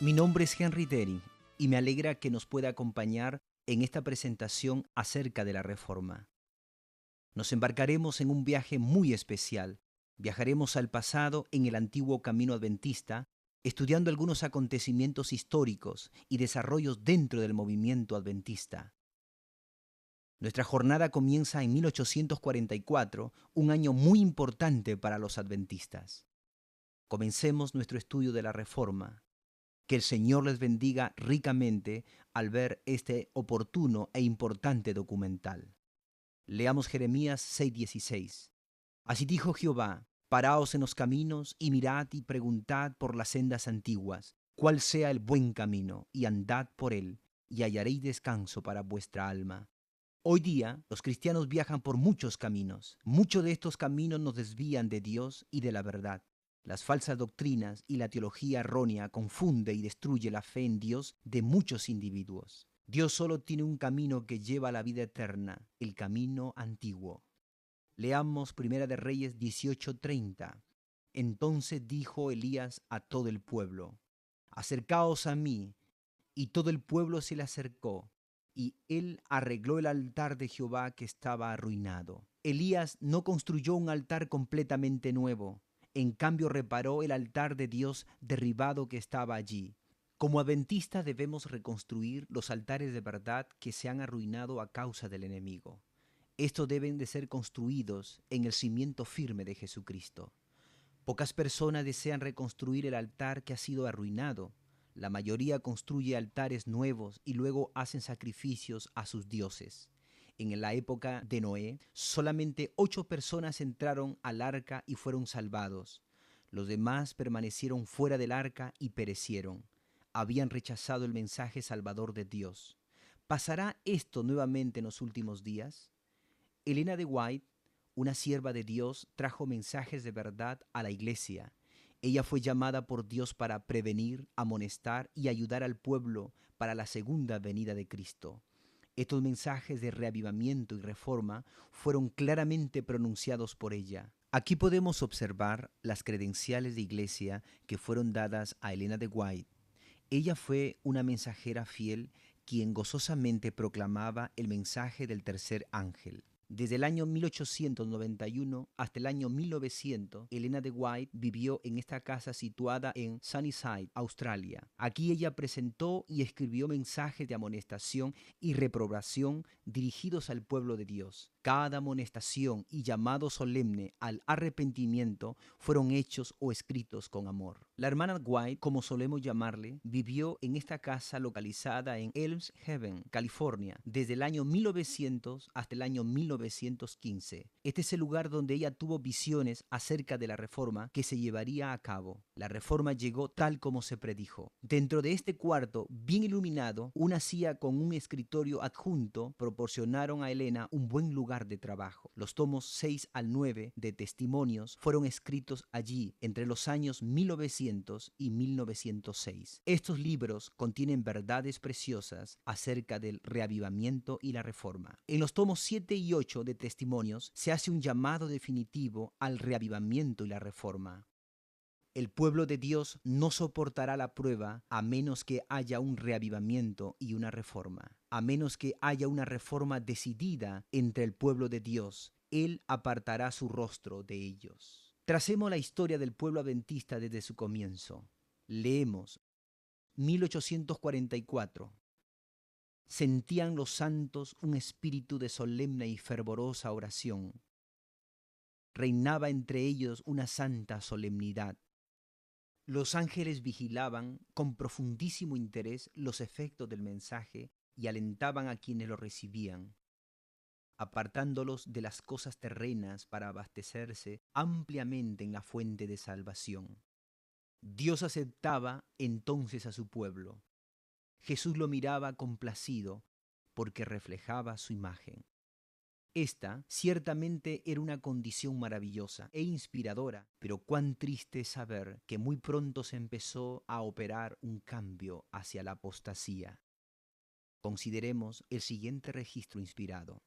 Mi nombre es Henry Dering y me alegra que nos pueda acompañar en esta presentación acerca de la Reforma. Nos embarcaremos en un viaje muy especial. Viajaremos al pasado en el antiguo camino adventista, estudiando algunos acontecimientos históricos y desarrollos dentro del movimiento adventista. Nuestra jornada comienza en 1844, un año muy importante para los adventistas. Comencemos nuestro estudio de la Reforma. Que el Señor les bendiga ricamente al ver este oportuno e importante documental. Leamos Jeremías 6:16. Así dijo Jehová: paraos en los caminos y mirad y preguntad por las sendas antiguas, cuál sea el buen camino, y andad por él, y hallaréis descanso para vuestra alma. Hoy día los cristianos viajan por muchos caminos. Muchos de estos caminos nos desvían de Dios y de la verdad. Las falsas doctrinas y la teología errónea confunde y destruye la fe en Dios de muchos individuos. Dios solo tiene un camino que lleva a la vida eterna, el camino antiguo. Leamos Primera de Reyes 18:30. Entonces dijo Elías a todo el pueblo: acercaos a mí. Y todo el pueblo se le acercó, y él arregló el altar de Jehová que estaba arruinado. Elías no construyó un altar completamente nuevo, en cambio reparó el altar de Dios derribado que estaba allí. Como adventistas debemos reconstruir los altares de verdad que se han arruinado a causa del enemigo. Estos deben de ser construidos en el cimiento firme de Jesucristo. Pocas personas desean reconstruir el altar que ha sido arruinado. La mayoría construye altares nuevos y luego hacen sacrificios a sus dioses. En la época de Noé, solamente 8 personas entraron al arca y fueron salvados. Los demás permanecieron fuera del arca y perecieron. Habían rechazado el mensaje salvador de Dios. ¿Pasará esto nuevamente en los últimos días? Elena de White, una sierva de Dios, trajo mensajes de verdad a la iglesia. Ella fue llamada por Dios para prevenir, amonestar y ayudar al pueblo para la segunda venida de Cristo. Estos mensajes de reavivamiento y reforma fueron claramente pronunciados por ella. Aquí podemos observar las credenciales de iglesia que fueron dadas a Elena de White. Ella fue una mensajera fiel quien gozosamente proclamaba el mensaje del tercer ángel. Desde el año 1891 hasta el año 1900, Elena de White vivió en esta casa situada en Sunnyside, Australia. Aquí ella presentó y escribió mensajes de amonestación y reprobación dirigidos al pueblo de Dios. Cada amonestación y llamado solemne al arrepentimiento fueron hechos o escritos con amor. La hermana White, como solemos llamarle, vivió en esta casa localizada en Elms Haven, California, desde el año 1900 hasta el año 1915. Este es el lugar donde ella tuvo visiones acerca de la reforma que se llevaría a cabo. La reforma llegó tal como se predijo. Dentro de este cuarto, bien iluminado, una silla con un escritorio adjunto proporcionaron a Elena un buen lugar de trabajo. Los tomos 6 al 9 de testimonios fueron escritos allí entre los años 1900 y 1906. Estos libros contienen verdades preciosas acerca del reavivamiento y la reforma. En los tomos 7 y 8 de testimonios se hace un llamado definitivo al reavivamiento y la reforma. El pueblo de Dios no soportará la prueba a menos que haya un reavivamiento y una reforma. A menos que haya una reforma decidida entre el pueblo de Dios, Él apartará su rostro de ellos. Tracemos la historia del pueblo adventista desde su comienzo. Leemos 1844. Sentían los santos un espíritu de solemne y fervorosa oración. Reinaba entre ellos una santa solemnidad. Los ángeles vigilaban con profundísimo interés los efectos del mensaje y alentaban a quienes lo recibían, apartándolos de las cosas terrenas para abastecerse ampliamente en la fuente de salvación. Dios aceptaba entonces a su pueblo. Jesús lo miraba complacido porque reflejaba su imagen. Esta ciertamente era una condición maravillosa e inspiradora, pero cuán triste es saber que muy pronto se empezó a operar un cambio hacia la apostasía. Consideremos el siguiente registro inspirado.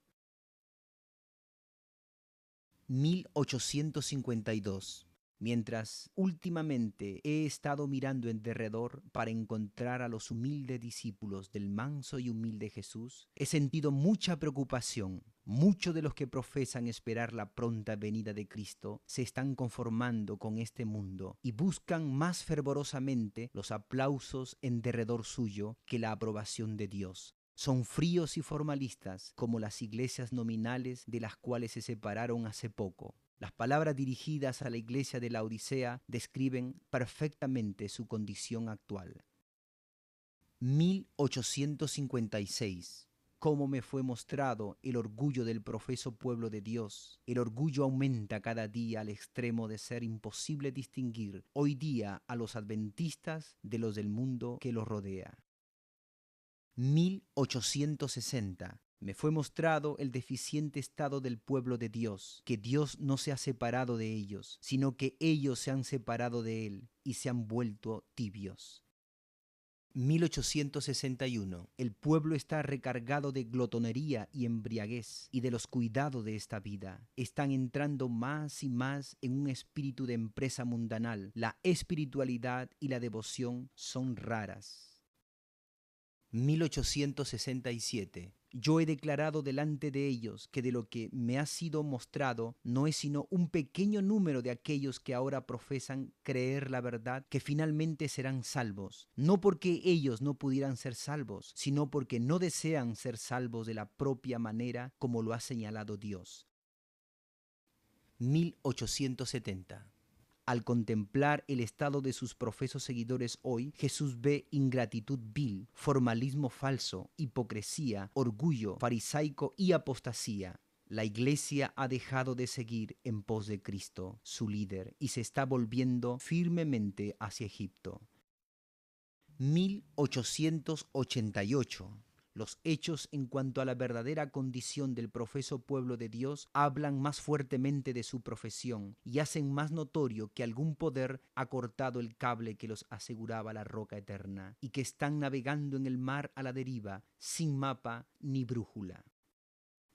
1852. Mientras últimamente he estado mirando en derredor para encontrar a los humildes discípulos del manso y humilde Jesús, he sentido mucha preocupación. Muchos de los que profesan esperar la pronta venida de Cristo se están conformando con este mundo y buscan más fervorosamente los aplausos en derredor suyo que la aprobación de Dios. Son fríos y formalistas como las iglesias nominales de las cuales se separaron hace poco. Las palabras dirigidas a la iglesia de la Odisea describen perfectamente su condición actual. 1856. Cómo me fue mostrado el orgullo del profeso pueblo de Dios. El orgullo aumenta cada día al extremo de ser imposible distinguir hoy día a los adventistas de los del mundo que los rodea. 1860. Me fue mostrado el deficiente estado del pueblo de Dios, que Dios no se ha separado de ellos, sino que ellos se han separado de Él y se han vuelto tibios. 1861. El pueblo está recargado de glotonería y embriaguez y de los cuidados de esta vida. Están entrando más y más en un espíritu de empresa mundanal. La espiritualidad y la devoción son raras. 1867. Yo he declarado delante de ellos que de lo que me ha sido mostrado no es sino un pequeño número de aquellos que ahora profesan creer la verdad, que finalmente serán salvos, no porque ellos no pudieran ser salvos, sino porque no desean ser salvos de la propia manera como lo ha señalado Dios. 1870. Al contemplar el estado de sus profesos seguidores hoy, Jesús ve ingratitud vil, formalismo falso, hipocresía, orgullo farisaico y apostasía. La iglesia ha dejado de seguir en pos de Cristo, su líder, y se está volviendo firmemente hacia Egipto. 1888. Los hechos en cuanto a la verdadera condición del profeso pueblo de Dios hablan más fuertemente de su profesión y hacen más notorio que algún poder ha cortado el cable que los aseguraba la roca eterna y que están navegando en el mar a la deriva, sin mapa ni brújula.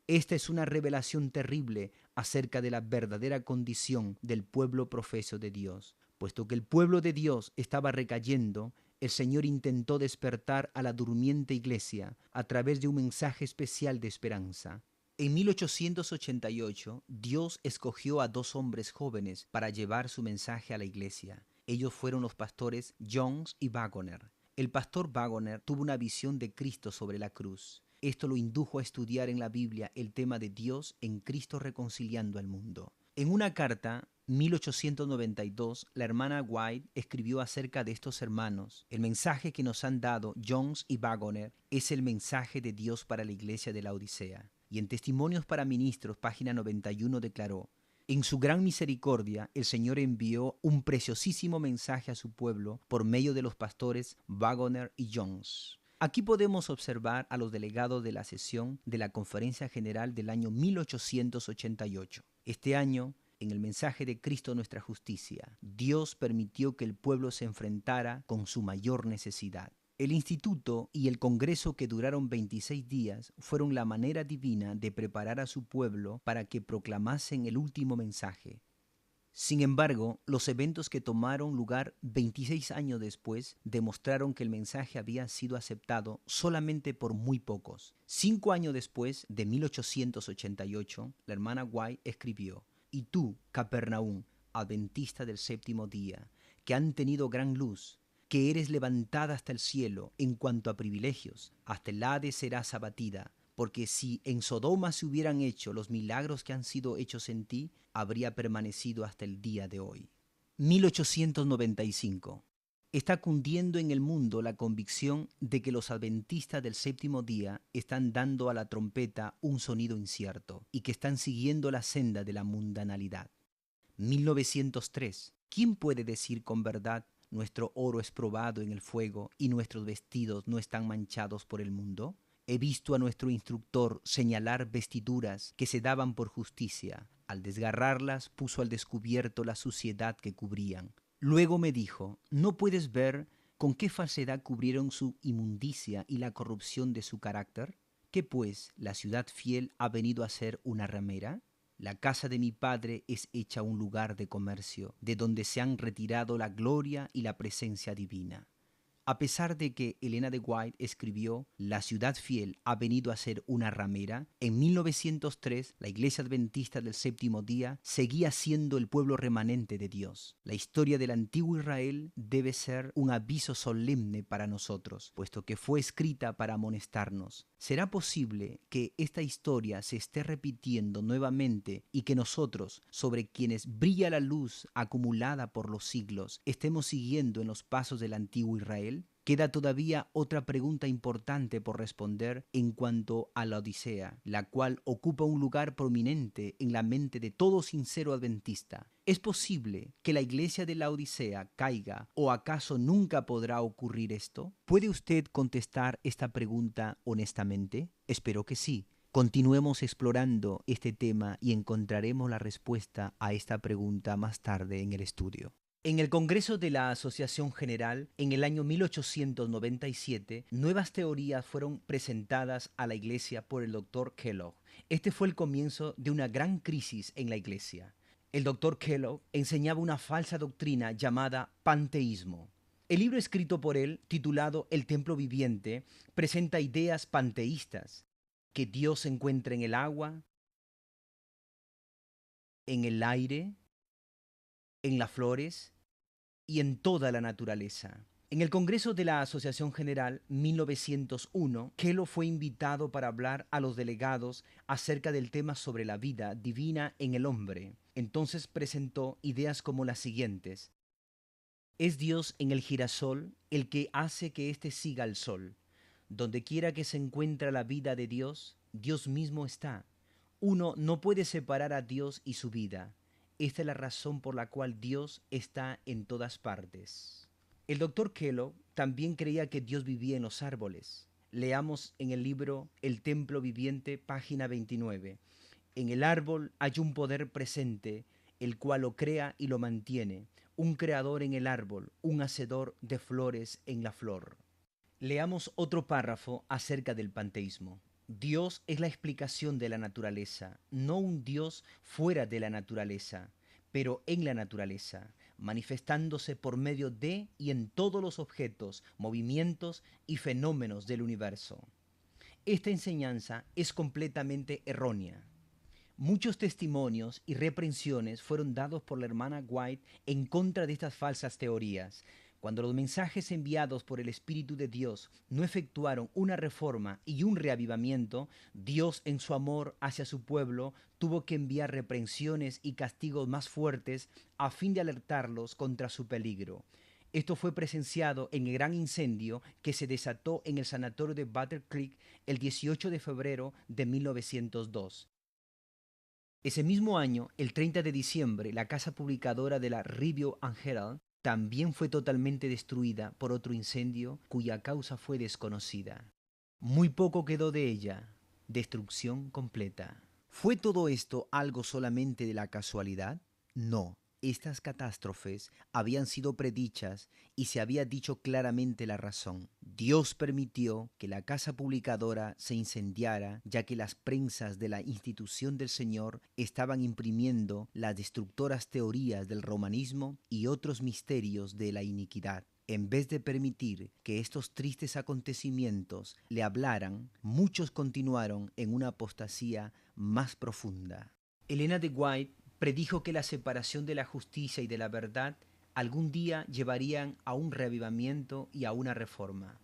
Esta es una revelación terrible acerca de la verdadera condición del pueblo profeso de Dios. Puesto que el pueblo de Dios estaba recayendo, el Señor intentó despertar a la durmiente iglesia a través de un mensaje especial de esperanza. En 1888, Dios escogió a dos hombres jóvenes para llevar su mensaje a la iglesia. Ellos fueron los pastores Jones y Waggoner. El pastor Waggoner tuvo una visión de Cristo sobre la cruz. Esto lo indujo a estudiar en la Biblia el tema de Dios en Cristo reconciliando al mundo. En una carta, 1892, la hermana White escribió acerca de estos hermanos: el mensaje que nos han dado Jones y Waggoner es el mensaje de Dios para la iglesia de la Odisea. Y en Testimonios para Ministros, página 91, declaró: en su gran misericordia, el Señor envió un preciosísimo mensaje a su pueblo por medio de los pastores Waggoner y Jones. Aquí podemos observar a los delegados de la sesión de la Conferencia General del año 1888. Este año, en el mensaje de Cristo nuestra justicia, Dios permitió que el pueblo se enfrentara con su mayor necesidad. El instituto y el congreso, que duraron 26 días, fueron la manera divina de preparar a su pueblo para que proclamasen el último mensaje. Sin embargo, los eventos que tomaron lugar 26 años después demostraron que el mensaje había sido aceptado solamente por muy pocos. 5 años después, de 1888, la hermana White escribió: «Y tú, Capernaum, adventista del séptimo día, que han tenido gran luz, que eres levantada hasta el cielo en cuanto a privilegios, hasta el Hades serás abatida, porque si en Sodoma se hubieran hecho los milagros que han sido hechos en ti, habría permanecido hasta el día de hoy». 1895. Está cundiendo en el mundo la convicción de que los adventistas del séptimo día están dando a la trompeta un sonido incierto y que están siguiendo la senda de la mundanalidad. 1903. ¿Quién puede decir con verdad: nuestro oro es probado en el fuego y nuestros vestidos no están manchados por el mundo? He visto a nuestro instructor señalar vestiduras que se daban por justicia. Al desgarrarlas, puso al descubierto la suciedad que cubrían. Luego me dijo: ¿no puedes ver con qué falsedad cubrieron su inmundicia y la corrupción de su carácter? ¿Qué pues, la ciudad fiel ha venido a ser una ramera? La casa de mi padre es hecha un lugar de comercio, de donde se han retirado la gloria y la presencia divina. A pesar de que Elena de White escribió La ciudad fiel ha venido a ser una ramera, en 1903 la Iglesia Adventista del Séptimo Día seguía siendo el pueblo remanente de Dios. La historia del antiguo Israel debe ser un aviso solemne para nosotros, puesto que fue escrita para amonestarnos. ¿Será posible que esta historia se esté repitiendo nuevamente y que nosotros, sobre quienes brilla la luz acumulada por los siglos, estemos siguiendo en los pasos del antiguo Israel? Queda todavía otra pregunta importante por responder en cuanto a la Odisea, la cual ocupa un lugar prominente en la mente de todo sincero adventista. ¿Es posible que la iglesia de la Odisea caiga o acaso nunca podrá ocurrir esto? ¿Puede usted contestar esta pregunta honestamente? Espero que sí. Continuemos explorando este tema y encontraremos la respuesta a esta pregunta más tarde en el estudio. En el Congreso de la Asociación General, en el año 1897, nuevas teorías fueron presentadas a la Iglesia por el Dr. Kellogg. Este fue el comienzo de una gran crisis en la Iglesia. El Dr. Kellogg enseñaba una falsa doctrina llamada panteísmo. El libro escrito por él, titulado El Templo Viviente, presenta ideas panteístas, que Dios se encuentra en el agua, en el aire, en las flores y en toda la naturaleza. En el Congreso de la Asociación General 1901, Kellogg fue invitado para hablar a los delegados acerca del tema sobre la vida divina en el hombre. Entonces presentó ideas como las siguientes. Es Dios en el girasol el que hace que éste siga al sol. Donde quiera que se encuentra la vida de Dios, Dios mismo está. Uno no puede separar a Dios y su vida. Esta es la razón por la cual Dios está en todas partes. El Dr. Kellogg también creía que Dios vivía en los árboles. Leamos en el libro El Templo Viviente, página 29. En el árbol hay un poder presente, el cual lo crea y lo mantiene. Un creador en el árbol, un hacedor de flores en la flor. Leamos otro párrafo acerca del panteísmo. Dios es la explicación de la naturaleza, no un Dios fuera de la naturaleza, pero en la naturaleza, manifestándose por medio de y en todos los objetos, movimientos y fenómenos del universo. Esta enseñanza es completamente errónea. Muchos testimonios y reprensiones fueron dados por la hermana White en contra de estas falsas teorías. Cuando los mensajes enviados por el Espíritu de Dios no efectuaron una reforma y un reavivamiento, Dios en su amor hacia su pueblo tuvo que enviar reprensiones y castigos más fuertes a fin de alertarlos contra su peligro. Esto fue presenciado en el gran incendio que se desató en el sanatorio de Battle Creek el 18 de febrero de 1902. Ese mismo año, el 30 de diciembre, la casa publicadora de la Review and Herald también fue totalmente destruida por otro incendio cuya causa fue desconocida. Muy poco quedó de ella, destrucción completa. ¿Fue todo esto algo solamente de la casualidad? No. Estas catástrofes habían sido predichas y se había dicho claramente la razón. Dios permitió que la casa publicadora se incendiara, ya que las prensas de la institución del Señor estaban imprimiendo las destructoras teorías del romanismo y otros misterios de la iniquidad. En vez de permitir que estos tristes acontecimientos le hablaran, muchos continuaron en una apostasía más profunda. Elena de White predijo que la separación de la justicia y de la verdad algún día llevarían a un reavivamiento y a una reforma.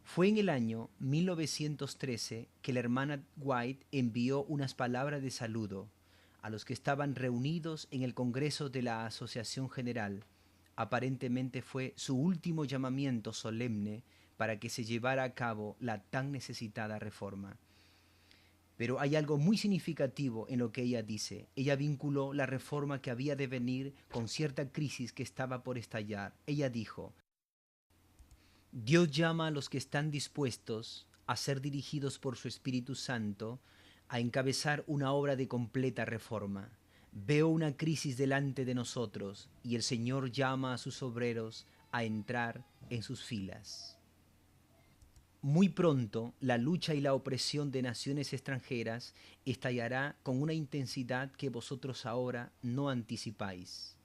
Fue en el año 1913 que la hermana White envió unas palabras de saludo a los que estaban reunidos en el Congreso de la Asociación General. Aparentemente fue su último llamamiento solemne para que se llevara a cabo la tan necesitada reforma. Pero hay algo muy significativo en lo que ella dice. Ella vinculó la reforma que había de venir con cierta crisis que estaba por estallar. Ella dijo, Dios llama a los que están dispuestos a ser dirigidos por su Espíritu Santo a encabezar una obra de completa reforma. Veo una crisis delante de nosotros y el Señor llama a sus obreros a entrar en sus filas. Muy pronto, la lucha y la opresión de naciones extranjeras estallará con una intensidad que vosotros ahora no anticipáis.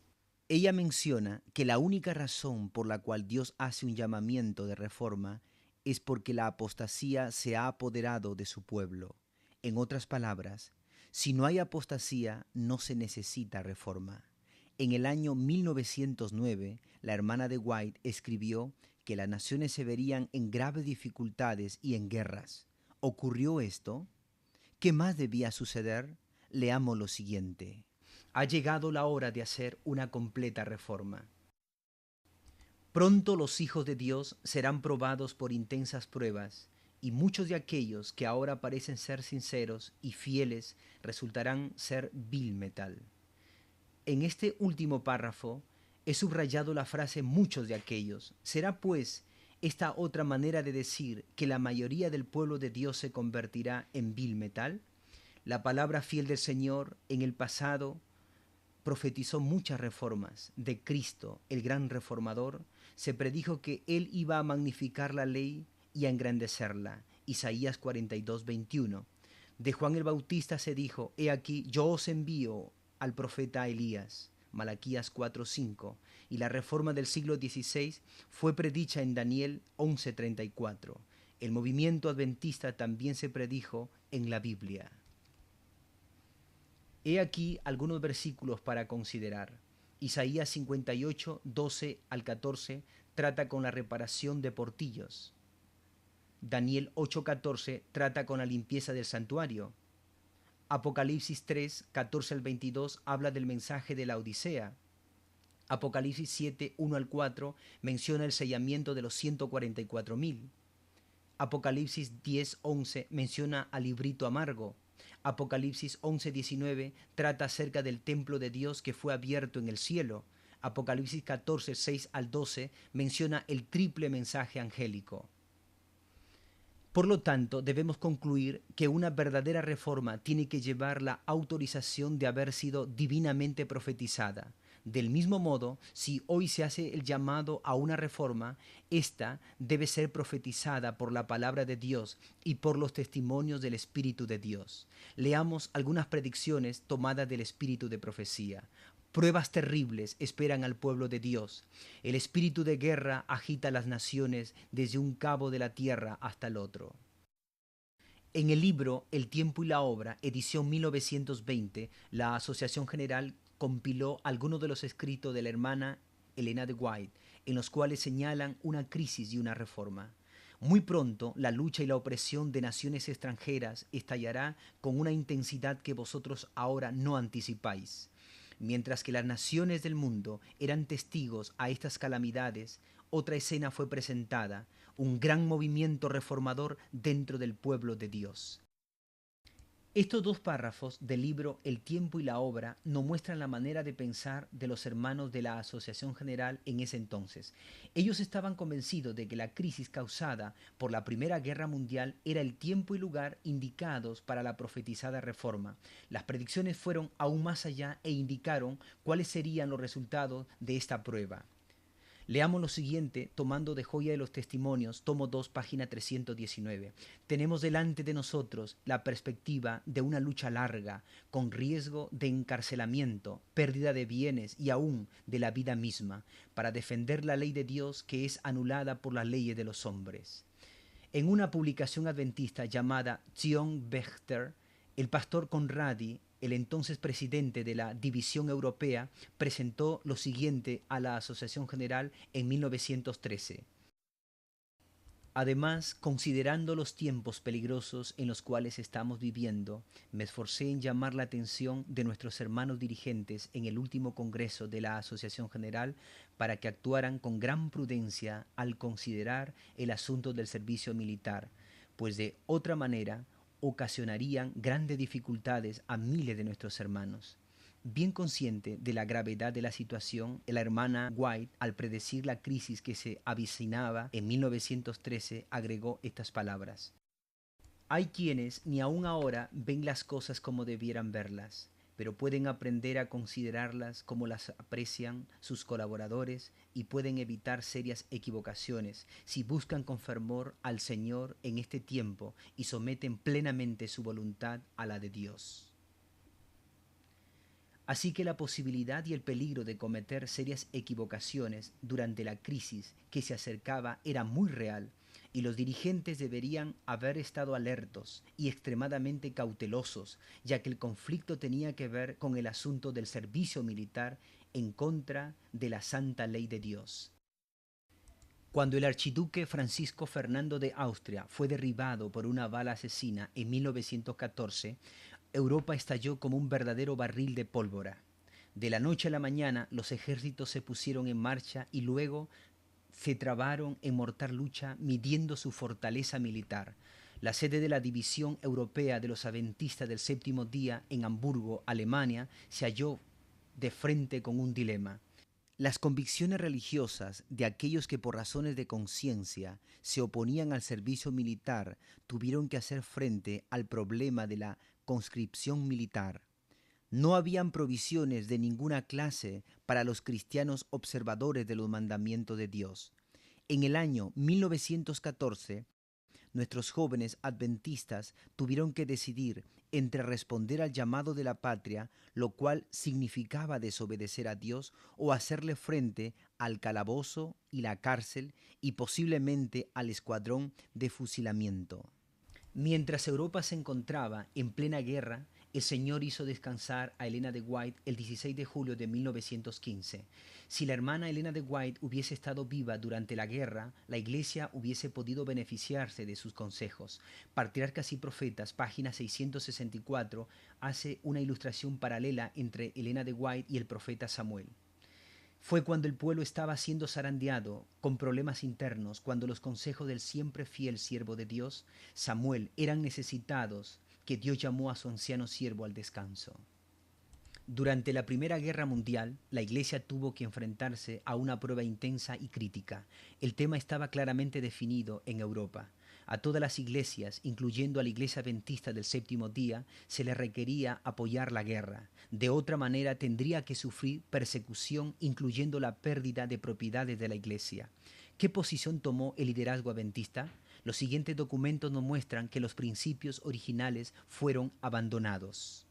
Ella menciona que la única razón por la cual Dios hace un llamamiento de reforma es porque la apostasía se ha apoderado de su pueblo. En otras palabras, si no hay apostasía, no se necesita reforma. En el año 1909, la hermana de White escribió que las naciones se verían en graves dificultades y en guerras. ¿Ocurrió esto? ¿Qué más debía suceder? Leamos lo siguiente. Ha llegado la hora de hacer una completa reforma. Pronto los hijos de Dios serán probados por intensas pruebas, y muchos de aquellos que ahora parecen ser sinceros y fieles resultarán ser vil metal. En este último párrafo he subrayado la frase muchos de aquellos. ¿Será pues esta otra manera de decir que la mayoría del pueblo de Dios se convertirá en vil metal? La palabra fiel del Señor en el pasado profetizó muchas reformas. De Cristo, el gran reformador, se predijo que Él iba a magnificar la ley y a engrandecerla. Isaías 42, 21. De Juan el Bautista se dijo, he aquí, yo os envío al profeta Elías. Malaquías 4:5, y la reforma del siglo XVI fue predicha en Daniel 11:34. El movimiento adventista también se predijo en la Biblia. He aquí algunos versículos para considerar. Isaías 58, 12 al 14 trata con la reparación de portillos. Daniel 8:14 trata con la limpieza del santuario. Apocalipsis 3, 14 al 22 habla del mensaje de la Odisea. Apocalipsis 7, 1 al 4 menciona el sellamiento de los 144,000. Apocalipsis 10, 11 menciona al librito amargo. Apocalipsis 11, 19 trata acerca del templo de Dios que fue abierto en el cielo. Apocalipsis 14, 6 al 12 menciona el triple mensaje angélico. Por lo tanto, debemos concluir que una verdadera reforma tiene que llevar la autorización de haber sido divinamente profetizada. Del mismo modo, si hoy se hace el llamado a una reforma, esta debe ser profetizada por la palabra de Dios y por los testimonios del Espíritu de Dios. Leamos algunas predicciones tomadas del Espíritu de profecía. Pruebas terribles esperan al pueblo de Dios. El espíritu de guerra agita las naciones desde un cabo de la tierra hasta el otro. En el libro El tiempo y la obra, edición 1920, la Asociación General compiló algunos de los escritos de la hermana Elena de White, en los cuales señalan una crisis y una reforma. Muy pronto, la lucha y la opresión de naciones extranjeras estallará con una intensidad que vosotros ahora no anticipáis. Mientras que las naciones del mundo eran testigos a estas calamidades, otra escena fue presentada, un gran movimiento reformador dentro del pueblo de Dios. Estos dos párrafos del libro El tiempo y la obra nos muestran la manera de pensar de los hermanos de la Asociación General en ese entonces. Ellos estaban convencidos de que la crisis causada por la Primera Guerra Mundial era el tiempo y lugar indicados para la profetizada reforma. Las predicciones fueron aún más allá e indicaron cuáles serían los resultados de esta prueba. Leamos lo siguiente, tomando de Joya de los Testimonios, tomo 2, página 319. Tenemos delante de nosotros la perspectiva de una lucha larga, con riesgo de encarcelamiento, pérdida de bienes y aún de la vida misma, para defender la ley de Dios que es anulada por las leyes de los hombres. En una publicación adventista llamada Zion Bechter, el pastor Conradi, el entonces presidente de la División Europea, presentó lo siguiente a la Asociación General en 1913. Además, considerando los tiempos peligrosos en los cuales estamos viviendo, me esforcé en llamar la atención de nuestros hermanos dirigentes en el último congreso de la Asociación General para que actuaran con gran prudencia al considerar el asunto del servicio militar, pues de otra manera ocasionarían grandes dificultades a miles de nuestros hermanos. Bien consciente de la gravedad de la situación, la hermana White, al predecir la crisis que se avecinaba en 1913, agregó estas palabras. Hay quienes ni aún ahora ven las cosas como debieran verlas. pero pueden aprender a considerarlas como las aprecian sus colaboradores y pueden evitar serias equivocaciones si buscan con fervor al Señor en este tiempo y someten plenamente su voluntad a la de Dios. Así que la posibilidad y el peligro de cometer serias equivocaciones durante la crisis que se acercaba era muy real, y los dirigentes deberían haber estado alertos y extremadamente cautelosos, ya que el conflicto tenía que ver con el asunto del servicio militar en contra de la santa ley de Dios. Cuando el archiduque Francisco Fernando de Austria fue derribado por una bala asesina en 1914, Europa estalló como un verdadero barril de pólvora. De la noche a la mañana los ejércitos se pusieron en marcha y luego se trabaron en mortal lucha midiendo su fortaleza militar. La sede de la División Europea de los Adventistas del Séptimo Día en Hamburgo, Alemania, se halló de frente con un dilema. Las convicciones religiosas de aquellos que por razones de conciencia se oponían al servicio militar tuvieron que hacer frente al problema de la conscripción militar. No habían provisiones de ninguna clase para los cristianos observadores de los mandamientos de Dios. En el año 1914, nuestros jóvenes adventistas tuvieron que decidir entre responder al llamado de la patria, lo cual significaba desobedecer a Dios, o hacerle frente al calabozo y la cárcel y posiblemente al escuadrón de fusilamiento. Mientras Europa se encontraba en plena guerra, el Señor hizo descansar a Elena de White el 16 de julio de 1915. Si la hermana Elena de White hubiese estado viva durante la guerra, la Iglesia hubiese podido beneficiarse de sus consejos. Patriarcas y Profetas, página 664, hace una ilustración paralela entre Elena de White y el profeta Samuel. Fue cuando el pueblo estaba siendo zarandeado con problemas internos, cuando los consejos del siempre fiel siervo de Dios, Samuel, eran necesitados, que Dios llamó a su anciano siervo al descanso. Durante la Primera Guerra Mundial, la Iglesia tuvo que enfrentarse a una prueba intensa y crítica. El tema estaba claramente definido en Europa. A todas las iglesias, incluyendo a la Iglesia Adventista del Séptimo Día, se les requería apoyar la guerra. De otra manera tendría que sufrir persecución, incluyendo la pérdida de propiedades de la Iglesia. ¿Qué posición tomó el liderazgo adventista? Los siguientes documentos nos muestran que los principios originales fueron abandonados.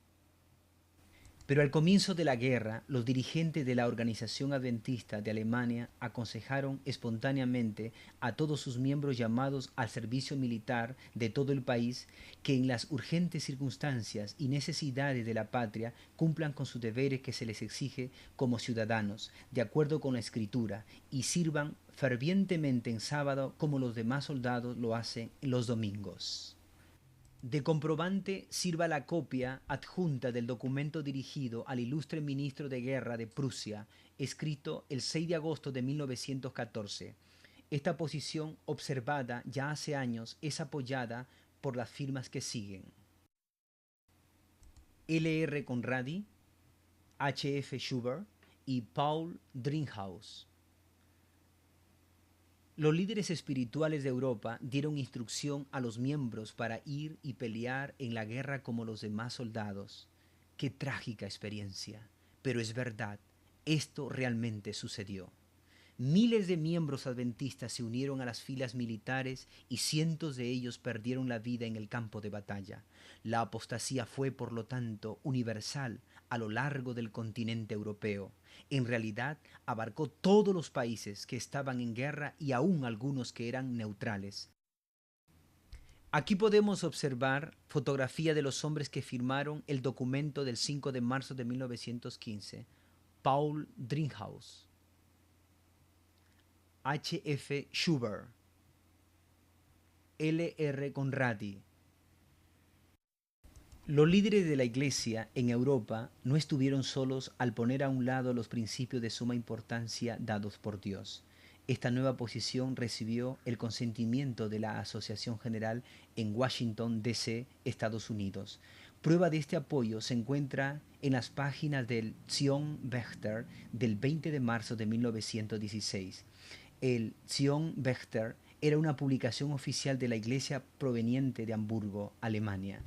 Pero al comienzo de la guerra, los dirigentes de la Organización Adventista de Alemania aconsejaron espontáneamente a todos sus miembros llamados al servicio militar de todo el país que en las urgentes circunstancias y necesidades de la patria cumplan con sus deberes que se les exige como ciudadanos, de acuerdo con la Escritura, y sirvan fervientemente en sábado como los demás soldados lo hacen en los domingos. De comprobante sirva la copia adjunta del documento dirigido al ilustre ministro de Guerra de Prusia, escrito el 6 de agosto de 1914. Esta posición, observada ya hace años, es apoyada por las firmas que siguen: L. R. Conradi, H. F. Schubert y Paul Dringhaus. Los líderes espirituales de Europa dieron instrucción a los miembros para ir y pelear en la guerra como los demás soldados. Qué trágica experiencia, pero es verdad, esto realmente sucedió. Miles de miembros adventistas se unieron a las filas militares y cientos de ellos perdieron la vida en el campo de batalla. La apostasía fue, por lo tanto, universal a lo largo del continente europeo. En realidad, abarcó todos los países que estaban en guerra y aún algunos que eran neutrales. Aquí podemos observar fotografía de los hombres que firmaron el documento del 5 de marzo de 1915. Paul Dringhaus, H. F. Schubert, L. R. Conradi. Los líderes de la Iglesia en Europa no estuvieron solos al poner a un lado los principios de suma importancia dados por Dios. Esta nueva posición recibió el consentimiento de la Asociación General en Washington, D.C., Estados Unidos. Prueba de este apoyo se encuentra en las páginas del Zion Wächter del 20 de marzo de 1916. El Zion Wächter era una publicación oficial de la Iglesia proveniente de Hamburgo, Alemania.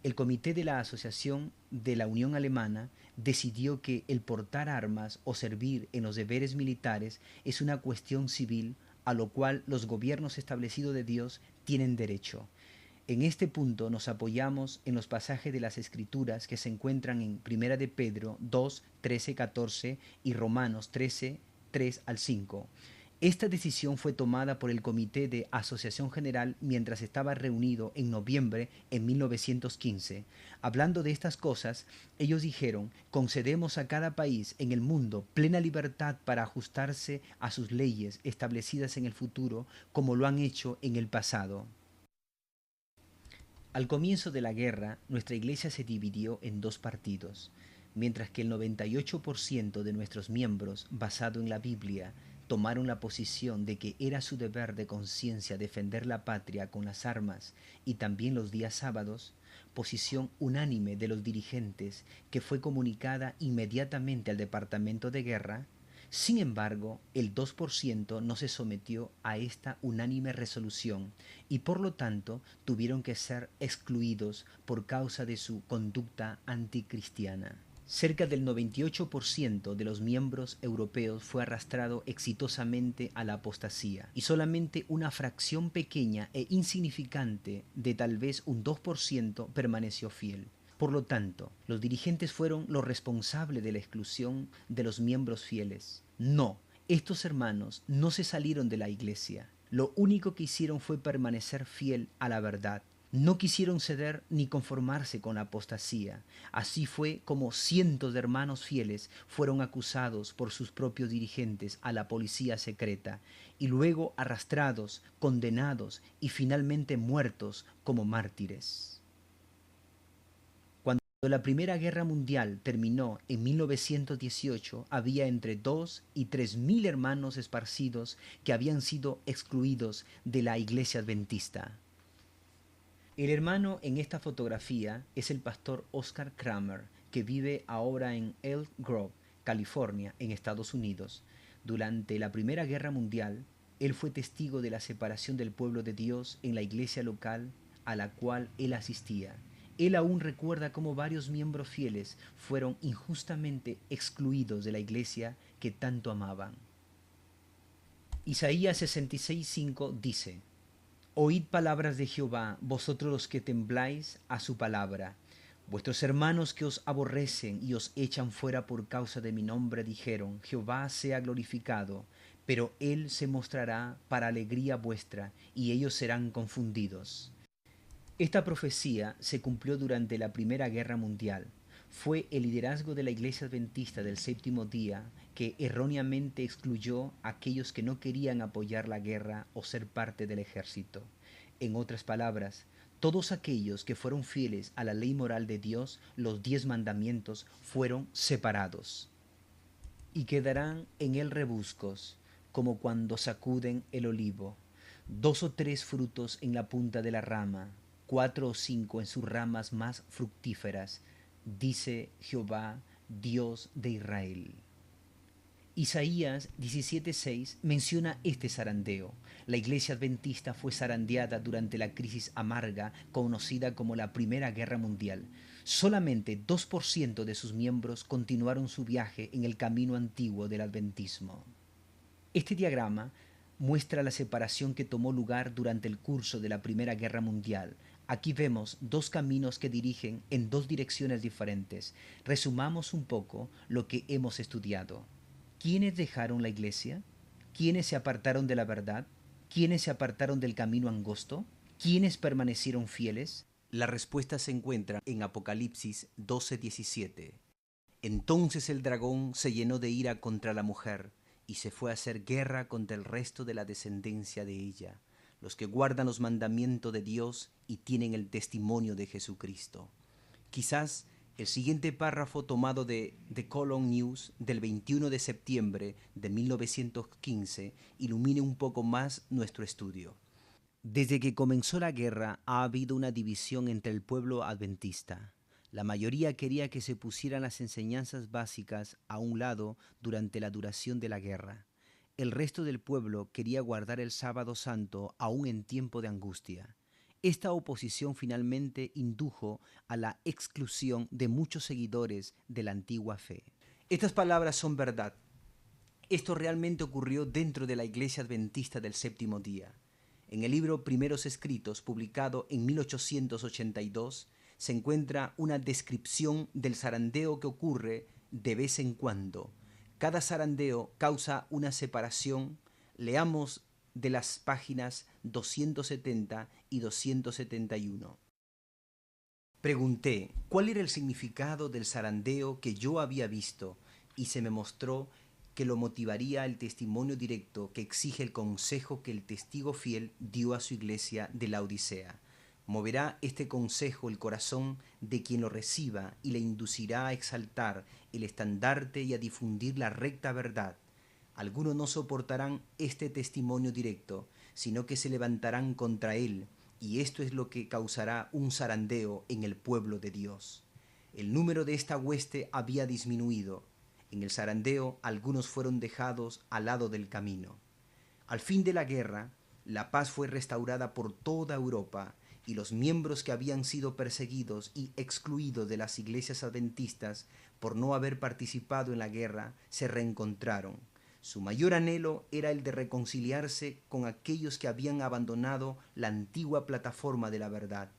El comité de la Asociación de la Unión Alemana decidió que el portar armas o servir en los deberes militares es una cuestión civil a lo cual los gobiernos establecidos de Dios tienen derecho. En este punto nos apoyamos en los pasajes de las Escrituras que se encuentran en Primera de Pedro 2, 13, 14 y Romanos 13, 3 al 5. Esta decisión fue tomada por el Comité de Asociación General mientras estaba reunido en noviembre en 1915. Hablando de estas cosas, ellos dijeron: concedemos a cada país en el mundo plena libertad para ajustarse a sus leyes establecidas en el futuro como lo han hecho en el pasado. Al comienzo de la guerra, nuestra iglesia se dividió en dos partidos. Mientras que el 98% de nuestros miembros, basado en la Biblia, tomaron la posición de que era su deber de conciencia defender la patria con las armas y también los días sábados, posición unánime de los dirigentes que fue comunicada inmediatamente al Departamento de Guerra. Sin embargo, el 2% no se sometió a esta unánime resolución y por lo tanto tuvieron que ser excluidos por causa de su conducta anticristiana. Cerca del 98% de los miembros europeos fue arrastrado exitosamente a la apostasía y solamente una fracción pequeña e insignificante de tal vez un 2% permaneció fiel. Por lo tanto, los dirigentes fueron los responsables de la exclusión de los miembros fieles. No, estos hermanos no se salieron de la iglesia. Lo único que hicieron fue permanecer fiel a la verdad. No quisieron ceder ni conformarse con la apostasía. Así fue como cientos de hermanos fieles fueron acusados por sus propios dirigentes a la policía secreta y luego arrastrados, condenados y finalmente muertos como mártires. Cuando la Primera Guerra Mundial terminó en 1918, había entre 2 y 3 mil hermanos esparcidos que habían sido excluidos de la iglesia adventista. El hermano en esta fotografía es el pastor Oscar Kramer, que vive ahora en Elk Grove, California, en Estados Unidos. Durante la Primera Guerra Mundial, él fue testigo de la separación del pueblo de Dios en la iglesia local a la cual él asistía. Él aún recuerda cómo varios miembros fieles fueron injustamente excluidos de la iglesia que tanto amaban. Isaías 66:5 dice: Oíd palabras de Jehová, vosotros los que tembláis a su palabra. Vuestros hermanos que os aborrecen y os echan fuera por causa de mi nombre dijeron: Jehová sea glorificado, pero él se mostrará para alegría vuestra, y ellos serán confundidos. Esta profecía se cumplió durante la Primera Guerra Mundial. Fue el liderazgo de la Iglesia Adventista del Séptimo Día que erróneamente excluyó a aquellos que no querían apoyar la guerra o ser parte del ejército. En otras palabras, todos aquellos que fueron fieles a la ley moral de Dios, los 10 mandamientos, fueron separados. Y quedarán en él rebuscos, como cuando sacuden el olivo, 2 o 3 frutos en la punta de la rama, 4 o 5 en sus ramas más fructíferas, dice Jehová, Dios de Israel. Isaías 17:6 menciona este zarandeo. La iglesia adventista fue zarandeada durante la crisis amarga conocida como la Primera Guerra Mundial. Solamente 2% de sus miembros continuaron su viaje en el camino antiguo del adventismo. Este diagrama muestra la separación que tomó lugar durante el curso de la Primera Guerra Mundial. Aquí vemos dos caminos que dirigen en dos direcciones diferentes. Resumamos un poco lo que hemos estudiado. ¿Quiénes dejaron la iglesia? ¿Quiénes se apartaron de la verdad? ¿Quiénes se apartaron del camino angosto? ¿Quiénes permanecieron fieles? La respuesta se encuentra en Apocalipsis 12:17. Entonces el dragón se llenó de ira contra la mujer y se fue a hacer guerra contra el resto de la descendencia de ella, los que guardan los mandamientos de Dios y tienen el testimonio de Jesucristo. Quizás el siguiente párrafo tomado de The Colon News del 21 de septiembre de 1915 ilumine un poco más nuestro estudio. Desde que comenzó la guerra ha habido una división entre el pueblo adventista. La mayoría quería que se pusieran las enseñanzas básicas a un lado durante la duración de la guerra. El resto del pueblo quería guardar el sábado santo aún en tiempo de angustia. Esta oposición finalmente indujo a la exclusión de muchos seguidores de la antigua fe. Estas palabras son verdad. Esto realmente ocurrió dentro de la Iglesia Adventista del Séptimo Día. En el libro Primeros Escritos, publicado en 1882, se encuentra una descripción del zarandeo que ocurre de vez en cuando. Cada zarandeo causa una separación. Leamos de las páginas 270 y 271. Pregunté cuál era el significado del zarandeo que yo había visto y se me mostró que lo motivaría el testimonio directo que exige el consejo que el testigo fiel dio a su iglesia de la Odisea. Moverá este consejo el corazón de quien lo reciba y le inducirá a exaltar el estandarte y a difundir la recta verdad. Algunos no soportarán este testimonio directo, sino que se levantarán contra él, y esto es lo que causará un zarandeo en el pueblo de Dios. El número de esta hueste había disminuido. En el zarandeo algunos fueron dejados al lado del camino. Al fin de la guerra, la paz fue restaurada por toda Europa y los miembros que habían sido perseguidos y excluidos de las iglesias adventistas por no haber participado en la guerra se reencontraron. Su mayor anhelo era el de reconciliarse con aquellos que habían abandonado la antigua plataforma de la verdad.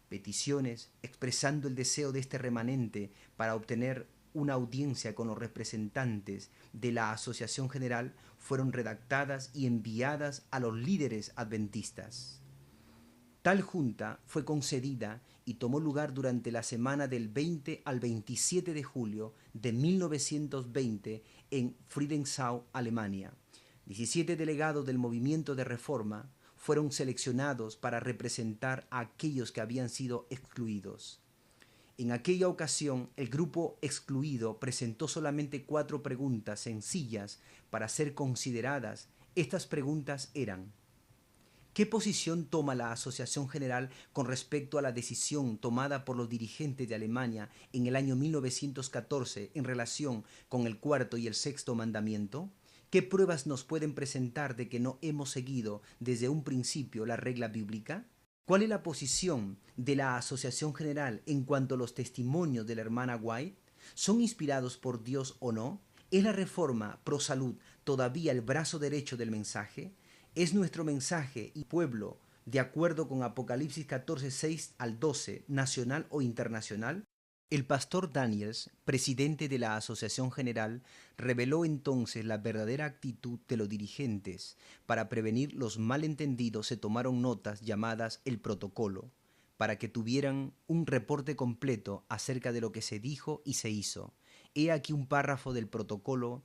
Peticiones expresando el deseo de este remanente para obtener una audiencia con los representantes de la Asociación General fueron redactadas y enviadas a los líderes adventistas. Tal junta fue concedida y tomó lugar durante la semana del 20 al 27 de julio de 1920 en Friedensau, Alemania. 17 delegados del movimiento de reforma fueron seleccionados para representar a aquellos que habían sido excluidos. En aquella ocasión, el grupo excluido presentó solamente 4 preguntas sencillas para ser consideradas. Estas preguntas eran: ¿qué posición toma la Asociación General con respecto a la decisión tomada por los dirigentes de Alemania en el año 1914 en relación con el cuarto y el sexto mandamiento? ¿Qué pruebas nos pueden presentar de que no hemos seguido desde un principio la regla bíblica? ¿Cuál es la posición de la Asociación General en cuanto a los testimonios de la hermana White? ¿Son inspirados por Dios o no? ¿Es la reforma pro salud todavía el brazo derecho del mensaje? ¿Es nuestro mensaje y pueblo, de acuerdo con Apocalipsis 14, 6 al 12, nacional o internacional? El pastor Daniels, presidente de la Asociación General, reveló entonces la verdadera actitud de los dirigentes. Para prevenir los malentendidos se tomaron notas llamadas el protocolo, para que tuvieran un reporte completo acerca de lo que se dijo y se hizo. He aquí un párrafo del protocolo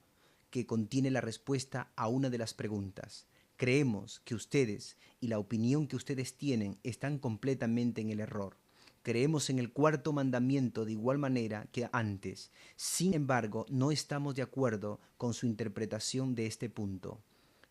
que contiene la respuesta a una de las preguntas. Creemos que ustedes y la opinión que ustedes tienen están completamente en el error. Creemos en el cuarto mandamiento de igual manera que antes. Sin embargo, no estamos de acuerdo con su interpretación de este punto.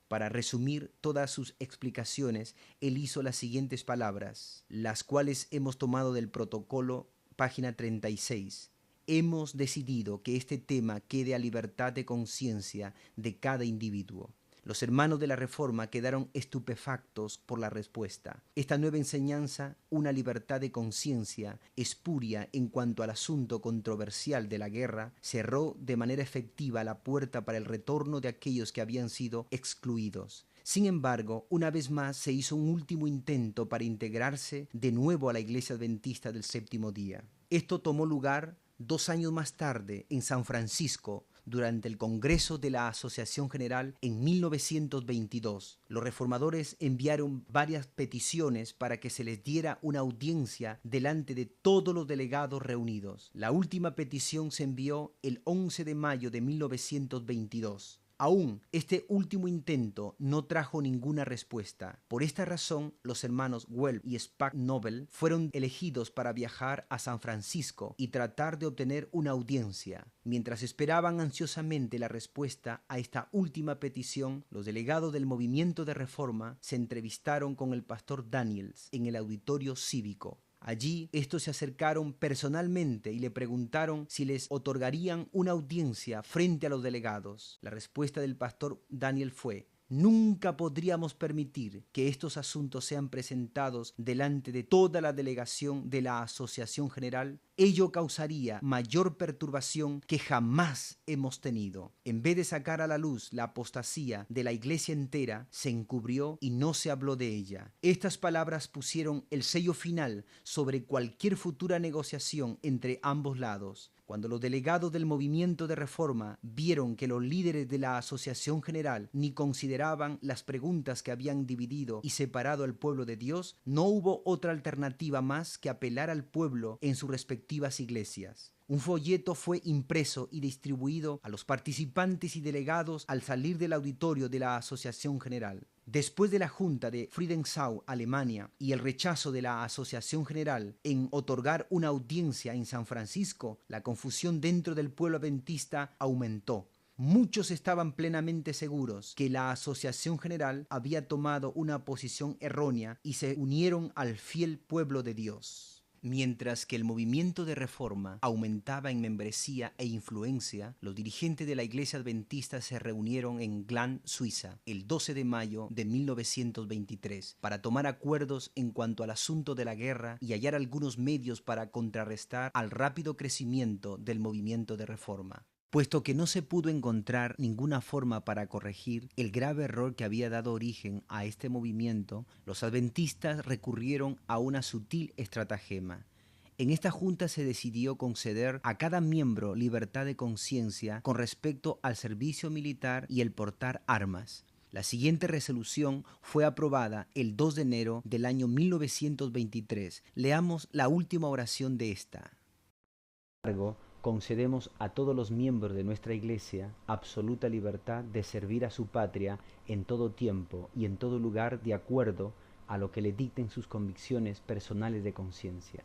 Para resumir todas sus explicaciones, él hizo las siguientes palabras, las cuales hemos tomado del protocolo, página 36. Hemos decidido que este tema quede a libertad de conciencia de cada individuo. Los hermanos de la Reforma quedaron estupefactos por la respuesta. Esta nueva enseñanza, una libertad de conciencia espuria en cuanto al asunto controversial de la guerra, cerró de manera efectiva la puerta para el retorno de aquellos que habían sido excluidos. Sin embargo, una vez más se hizo un último intento para integrarse de nuevo a la Iglesia Adventista del Séptimo Día. Esto tomó lugar 2 años más tarde en San Francisco, durante el Congreso de la Asociación General en 1922. Los reformadores enviaron varias peticiones para que se les diera una audiencia delante de todos los delegados reunidos. La última petición se envió el 11 de mayo de 1922. Aún este último intento no trajo ninguna respuesta. Por esta razón, los hermanos Welp y Spagnobel fueron elegidos para viajar a San Francisco y tratar de obtener una audiencia. Mientras esperaban ansiosamente la respuesta a esta última petición, los delegados del movimiento de reforma se entrevistaron con el pastor Daniels en el auditorio cívico. Allí, estos se acercaron personalmente y le preguntaron si les otorgarían una audiencia frente a los delegados. La respuesta del pastor Daniel fue: Nunca podríamos permitir que estos asuntos sean presentados delante de toda la delegación de la Asociación General. Ello causaría mayor perturbación que jamás hemos tenido. En vez de sacar a la luz la apostasía de la Iglesia entera, se encubrió y no se habló de ella. Estas palabras pusieron el sello final sobre cualquier futura negociación entre ambos lados. Cuando los delegados del movimiento de reforma vieron que los líderes de la Asociación General ni consideraban las preguntas que habían dividido y separado al pueblo de Dios, no hubo otra alternativa más que apelar al pueblo en sus respectivas iglesias. Un folleto fue impreso y distribuido a los participantes y delegados al salir del auditorio de la Asociación General. Después de la Junta de Friedensau, Alemania, y el rechazo de la Asociación General en otorgar una audiencia en San Francisco, la confusión dentro del pueblo adventista aumentó. Muchos estaban plenamente seguros que la Asociación General había tomado una posición errónea y se unieron al fiel pueblo de Dios. Mientras que el movimiento de reforma aumentaba en membresía e influencia, los dirigentes de la Iglesia Adventista se reunieron en Gland, Suiza, el 12 de mayo de 1923, para tomar acuerdos en cuanto al asunto de la guerra y hallar algunos medios para contrarrestar al rápido crecimiento del movimiento de reforma. Puesto que no se pudo encontrar ninguna forma para corregir el grave error que había dado origen a este movimiento, los adventistas recurrieron a una sutil estratagema. En esta junta se decidió conceder a cada miembro libertad de conciencia con respecto al servicio militar y el portar armas. La siguiente resolución fue aprobada el 2 de enero del año 1923. Leamos la última oración de esta. Concedemos a todos los miembros de nuestra Iglesia absoluta libertad de servir a su patria en todo tiempo y en todo lugar de acuerdo a lo que le dicten sus convicciones personales de conciencia.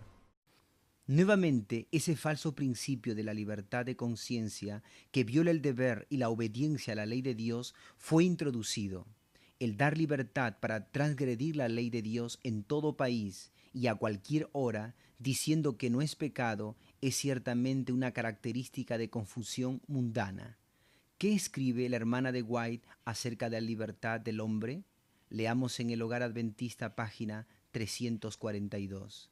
Nuevamente, ese falso principio de la libertad de conciencia que viola el deber y la obediencia a la ley de Dios fue introducido. El dar libertad para transgredir la ley de Dios en todo país y a cualquier hora, diciendo que no es pecado, es ciertamente una característica de confusión mundana. ¿Qué escribe la hermana de White acerca de la libertad del hombre? Leamos en El Hogar Adventista, página 342.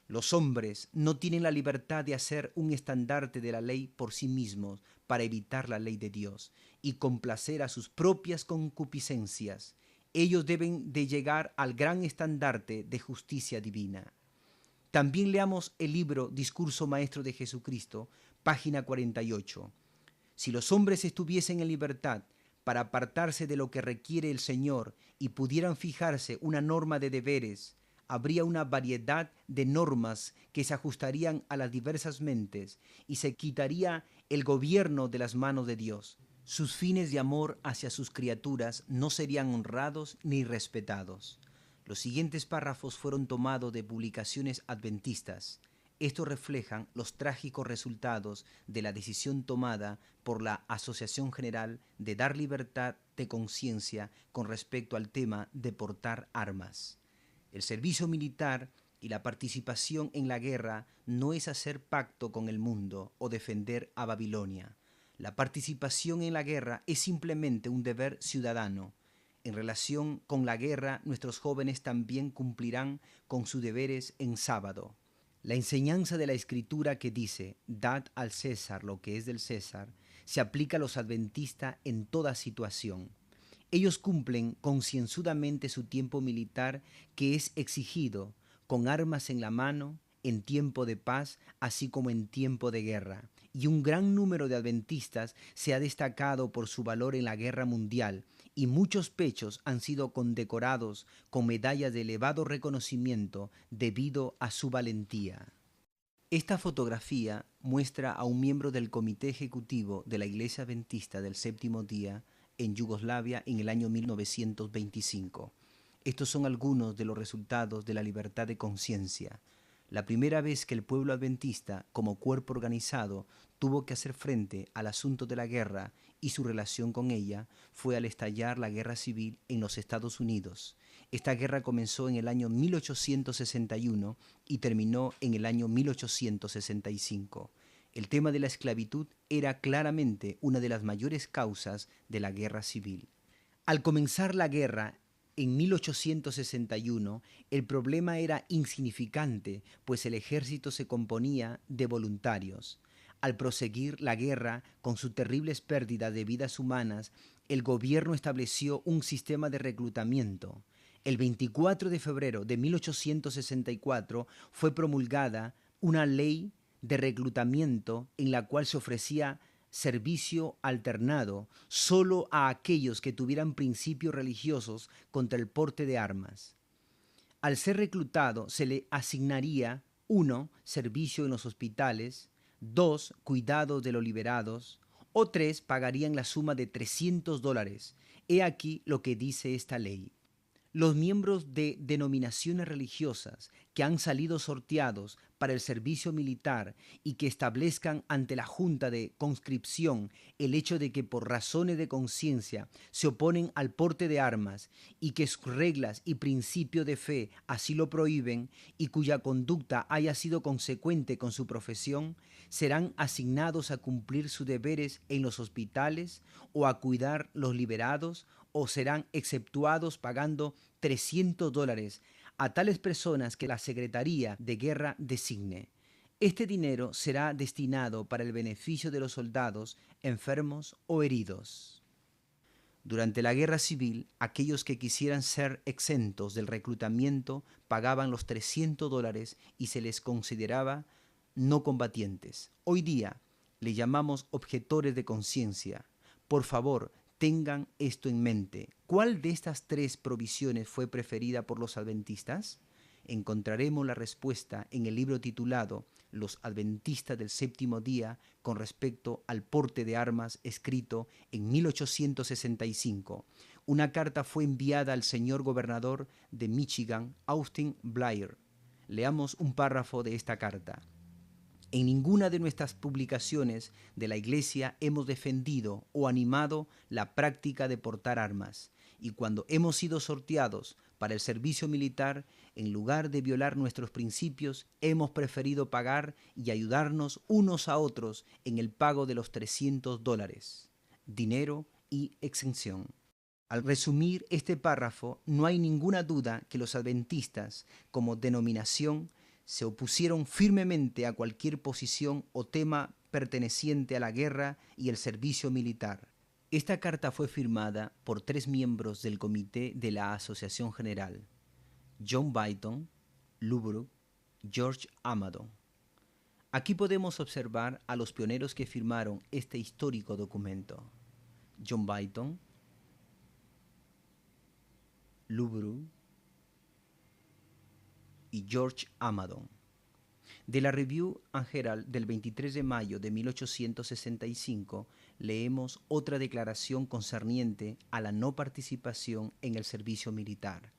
Los hombres no tienen la libertad de hacer un estandarte de la ley por sí mismos para evitar la ley de Dios y complacer a sus propias concupiscencias. Ellos deben de llegar al gran estandarte de justicia divina. También leamos el libro Discurso Maestro de Jesucristo, página 48. Si los hombres estuviesen en libertad para apartarse de lo que requiere el Señor y pudieran fijarse una norma de deberes, habría una variedad de normas que se ajustarían a las diversas mentes y se quitaría el gobierno de las manos de Dios. Sus fines de amor hacia sus criaturas no serían honrados ni respetados. Los siguientes párrafos fueron tomados de publicaciones adventistas. Estos reflejan los trágicos resultados de la decisión tomada por la Asociación General de dar libertad de conciencia con respecto al tema de portar armas. El servicio militar y la participación en la guerra no es hacer pacto con el mundo o defender a Babilonia. La participación en la guerra es simplemente un deber ciudadano. En relación con la guerra, nuestros jóvenes también cumplirán con sus deberes en sábado. La enseñanza de la Escritura que dice, dad al César lo que es del César, se aplica a los adventistas en toda situación. Ellos cumplen concienzudamente su tiempo militar que es exigido, con armas en la mano, en tiempo de paz, así como en tiempo de guerra. Y un gran número de adventistas se ha destacado por su valor en la guerra mundial, y muchos pechos han sido condecorados con medallas de elevado reconocimiento debido a su valentía. Esta fotografía muestra a un miembro del Comité Ejecutivo de la Iglesia Adventista del Séptimo Día en Yugoslavia en el año 1925. Estos son algunos de los resultados de la libertad de conciencia. La primera vez que el pueblo adventista, como cuerpo organizado, tuvo que hacer frente al asunto de la guerra y su relación con ella fue al estallar la guerra civil en los Estados Unidos. Esta guerra comenzó en el año 1861 y terminó en el año 1865. El tema de la esclavitud era claramente una de las mayores causas de la guerra civil. Al comenzar la guerra, en 1861, el problema era insignificante, pues el ejército se componía de voluntarios. Al proseguir la guerra, con sus terribles pérdidas de vidas humanas, el gobierno estableció un sistema de reclutamiento. El 24 de febrero de 1864 fue promulgada una ley de reclutamiento en la cual se ofrecía servicio alternado solo a aquellos que tuvieran principios religiosos contra el porte de armas. Al ser reclutado se le asignaría 1. Servicio en los hospitales, 2. Cuidado de los liberados, o 3. Pagarían la suma de $300. He aquí lo que dice esta ley. Los miembros de denominaciones religiosas que han salido sorteados para el servicio militar y que establezcan ante la Junta de Conscripción el hecho de que por razones de conciencia se oponen al porte de armas y que sus reglas y principios de fe así lo prohíben y cuya conducta haya sido consecuente con su profesión, serán asignados a cumplir sus deberes en los hospitales o a cuidar los liberados o serán exceptuados pagando $300 a tales personas que la Secretaría de Guerra designe. Este dinero será destinado para el beneficio de los soldados enfermos o heridos. Durante la guerra civil, aquellos que quisieran ser exentos del reclutamiento pagaban los $300 y se les consideraba no combatientes. Hoy día le llamamos objetores de conciencia. Por favor, tengan esto en mente. ¿Cuál de estas tres provisiones fue preferida por los adventistas? Encontraremos la respuesta en el libro titulado Los Adventistas del Séptimo Día con respecto al porte de armas, escrito en 1865. Una carta fue enviada al señor gobernador de Michigan, Austin Blair. Leamos un párrafo de esta carta. En ninguna de nuestras publicaciones de la Iglesia hemos defendido o animado la práctica de portar armas, y cuando hemos sido sorteados para el servicio militar, en lugar de violar nuestros principios, hemos preferido pagar y ayudarnos unos a otros en el pago de los $300, dinero y exención. Al resumir este párrafo, no hay ninguna duda que los adventistas, como denominación, se opusieron firmemente a cualquier posición o tema perteneciente a la guerra y el servicio militar. Esta carta fue firmada por 3 miembros del comité de la Asociación General: John Byton, Lou Brook, George Amado. Aquí podemos observar a los pioneros que firmaron este histórico documento: John Byton, Lou Brook y George Amado. De la Review and Herald del 23 de mayo de 1865 leemos otra declaración concerniente a la no participación en el servicio militar.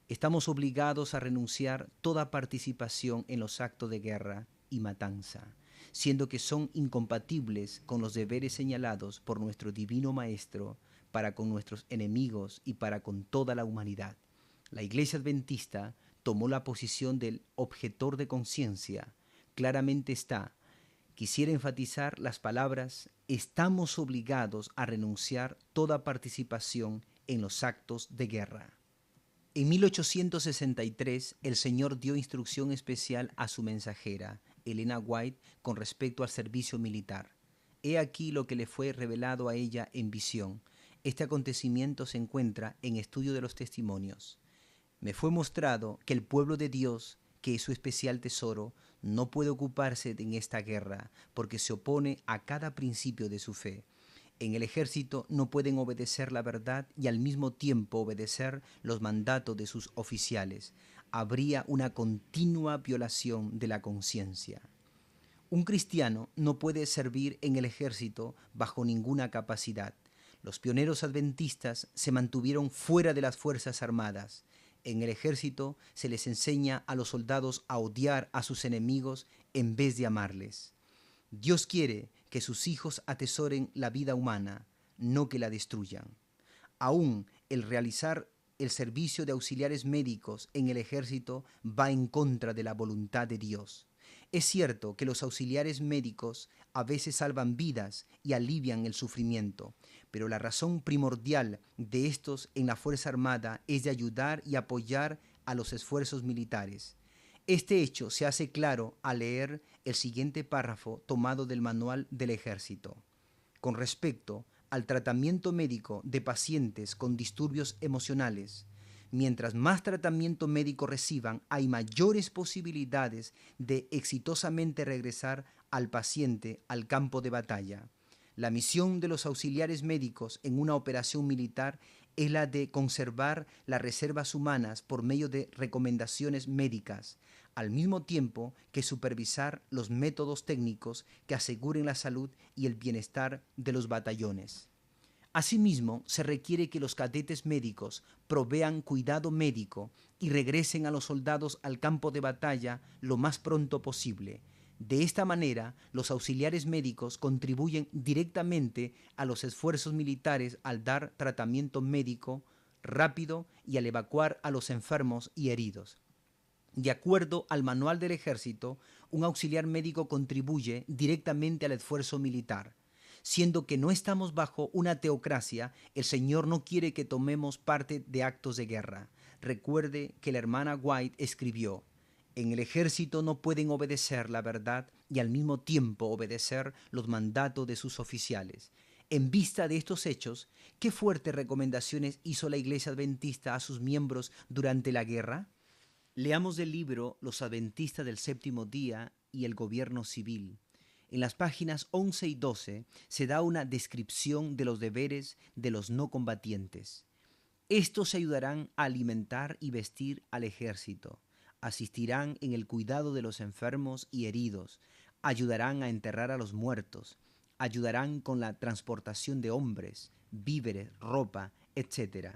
Estamos obligados a renunciar toda participación en los actos de guerra y matanza, siendo que son incompatibles con los deberes señalados por nuestro Divino Maestro para con nuestros enemigos y para con toda la humanidad. La Iglesia Adventista tomó la posición del objetor de conciencia. Claramente está. Quisiera enfatizar las palabras: estamos obligados a renunciar toda participación en los actos de guerra. En 1863, el Señor dio instrucción especial a su mensajera, Elena White, con respecto al servicio militar. He aquí lo que le fue revelado a ella en visión. Este acontecimiento se encuentra en Estudio de los Testimonios. Me fue mostrado que el pueblo de Dios, que es su especial tesoro, no puede ocuparse en esta guerra porque se opone a cada principio de su fe. En el ejército no pueden obedecer la verdad y al mismo tiempo obedecer los mandatos de sus oficiales. Habría una continua violación de la conciencia. Un cristiano no puede servir en el ejército bajo ninguna capacidad. Los pioneros adventistas se mantuvieron fuera de las Fuerzas Armadas. En el ejército se les enseña a los soldados a odiar a sus enemigos en vez de amarles. Dios quiere que sus hijos atesoren la vida humana, no que la destruyan. Aún el realizar el servicio de auxiliares médicos en el ejército va en contra de la voluntad de Dios. Es cierto que los auxiliares médicos a veces salvan vidas y alivian el sufrimiento, pero la razón primordial de estos en la Fuerza Armada es de ayudar y apoyar a los esfuerzos militares. Este hecho se hace claro al leer el siguiente párrafo tomado del Manual del Ejército. Con respecto al tratamiento médico de pacientes con disturbios emocionales, mientras más tratamiento médico reciban, hay mayores posibilidades de exitosamente regresar al paciente al campo de batalla. La misión de los auxiliares médicos en una operación militar es la de conservar las reservas humanas por medio de recomendaciones médicas, al mismo tiempo que supervisar los métodos técnicos que aseguren la salud y el bienestar de los batallones. Asimismo, se requiere que los cadetes médicos provean cuidado médico y regresen a los soldados al campo de batalla lo más pronto posible. De esta manera, los auxiliares médicos contribuyen directamente a los esfuerzos militares al dar tratamiento médico rápido y al evacuar a los enfermos y heridos. De acuerdo al Manual del Ejército, un auxiliar médico contribuye directamente al esfuerzo militar. Siendo que no estamos bajo una teocracia, el Señor no quiere que tomemos parte de actos de guerra. Recuerde que la hermana White escribió: en el ejército no pueden obedecer la verdad y al mismo tiempo obedecer los mandatos de sus oficiales. En vista de estos hechos, ¿qué fuertes recomendaciones hizo la Iglesia Adventista a sus miembros durante la guerra? Leamos del libro Los Adventistas del Séptimo Día y el Gobierno Civil. En las páginas 11 y 12 se da una descripción de los deberes de los no combatientes. Estos ayudarán a alimentar y vestir al ejército, asistirán en el cuidado de los enfermos y heridos, ayudarán a enterrar a los muertos, ayudarán con la transportación de hombres, víveres, ropa, etc.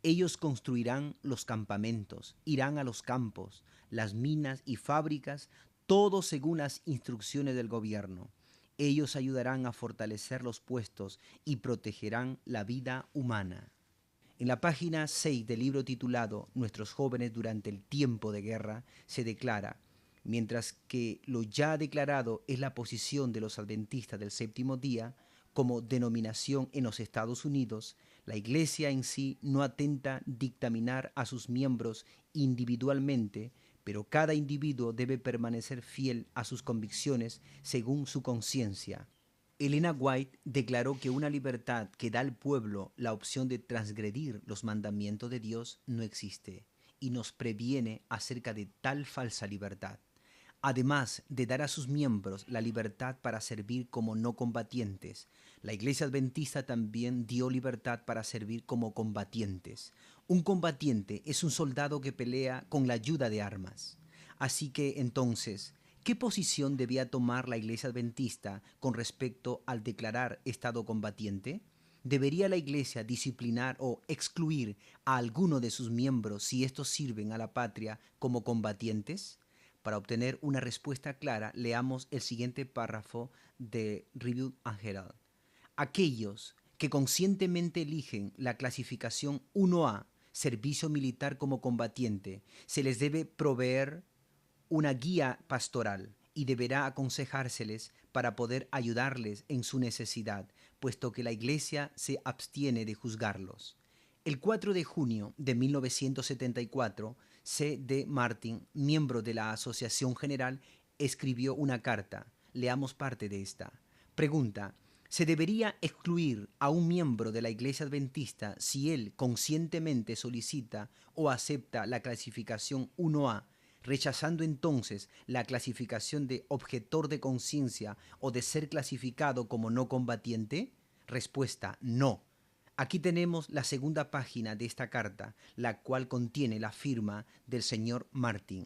Ellos construirán los campamentos, irán a los campos, las minas y fábricas, todo según las instrucciones del gobierno. Ellos ayudarán a fortalecer los puestos y protegerán la vida humana. En la página 6 del libro titulado Nuestros jóvenes durante el tiempo de guerra se declara: mientras que lo ya declarado es la posición de los adventistas del séptimo día como denominación en los Estados Unidos, la Iglesia en sí no atenta dictaminar a sus miembros individualmente, pero cada individuo debe permanecer fiel a sus convicciones según su conciencia. Elena White declaró que una libertad que da al pueblo la opción de transgredir los mandamientos de Dios no existe y nos previene acerca de tal falsa libertad. Además de dar a sus miembros la libertad para servir como no combatientes, la Iglesia Adventista también dio libertad para servir como combatientes. Un combatiente es un soldado que pelea con la ayuda de armas. Así que entonces, ¿qué posición debía tomar la Iglesia Adventista con respecto al declarar estado combatiente? ¿Debería la Iglesia disciplinar o excluir a alguno de sus miembros si estos sirven a la patria como combatientes? Para obtener una respuesta clara, leamos el siguiente párrafo de Review and Herald. Aquellos que conscientemente eligen la clasificación 1A, servicio militar como combatiente, se les debe proveer una guía pastoral y deberá aconsejárseles para poder ayudarles en su necesidad, puesto que la Iglesia se abstiene de juzgarlos. El 4 de junio de 1974, C. D. Martin, miembro de la Asociación General, escribió una carta. Leamos parte de esta. Pregunta: ¿se debería excluir a un miembro de la Iglesia Adventista si él conscientemente solicita o acepta la clasificación 1A, rechazando entonces la clasificación de objetor de conciencia o de ser clasificado como no combatiente? Respuesta: no. Aquí tenemos la segunda página de esta carta, la cual contiene la firma del señor Martin.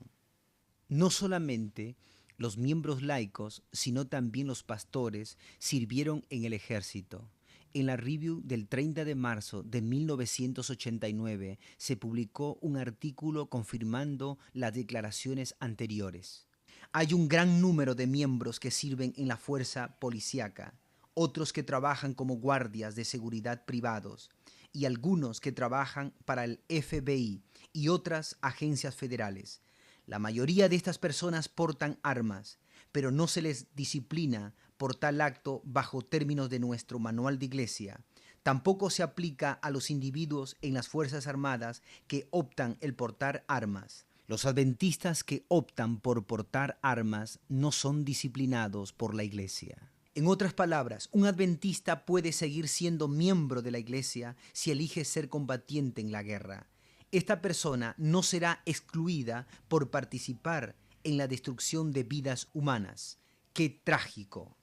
No solamente los miembros laicos, sino también los pastores sirvieron en el ejército. En la Review del 30 de marzo de 1989 se publicó un artículo confirmando las declaraciones anteriores. Hay un gran número de miembros que sirven en la fuerza policíaca, otros que trabajan como guardias de seguridad privados y algunos que trabajan para el FBI y otras agencias federales. La mayoría de estas personas portan armas, pero no se les disciplina por tal acto bajo términos de nuestro manual de iglesia. Tampoco se aplica a los individuos en las Fuerzas Armadas que optan el portar armas. Los adventistas que optan por portar armas no son disciplinados por la Iglesia. En otras palabras, un adventista puede seguir siendo miembro de la Iglesia si elige ser combatiente en la guerra. Esta persona no será excluida por participar en la destrucción de vidas humanas. ¡Qué trágico!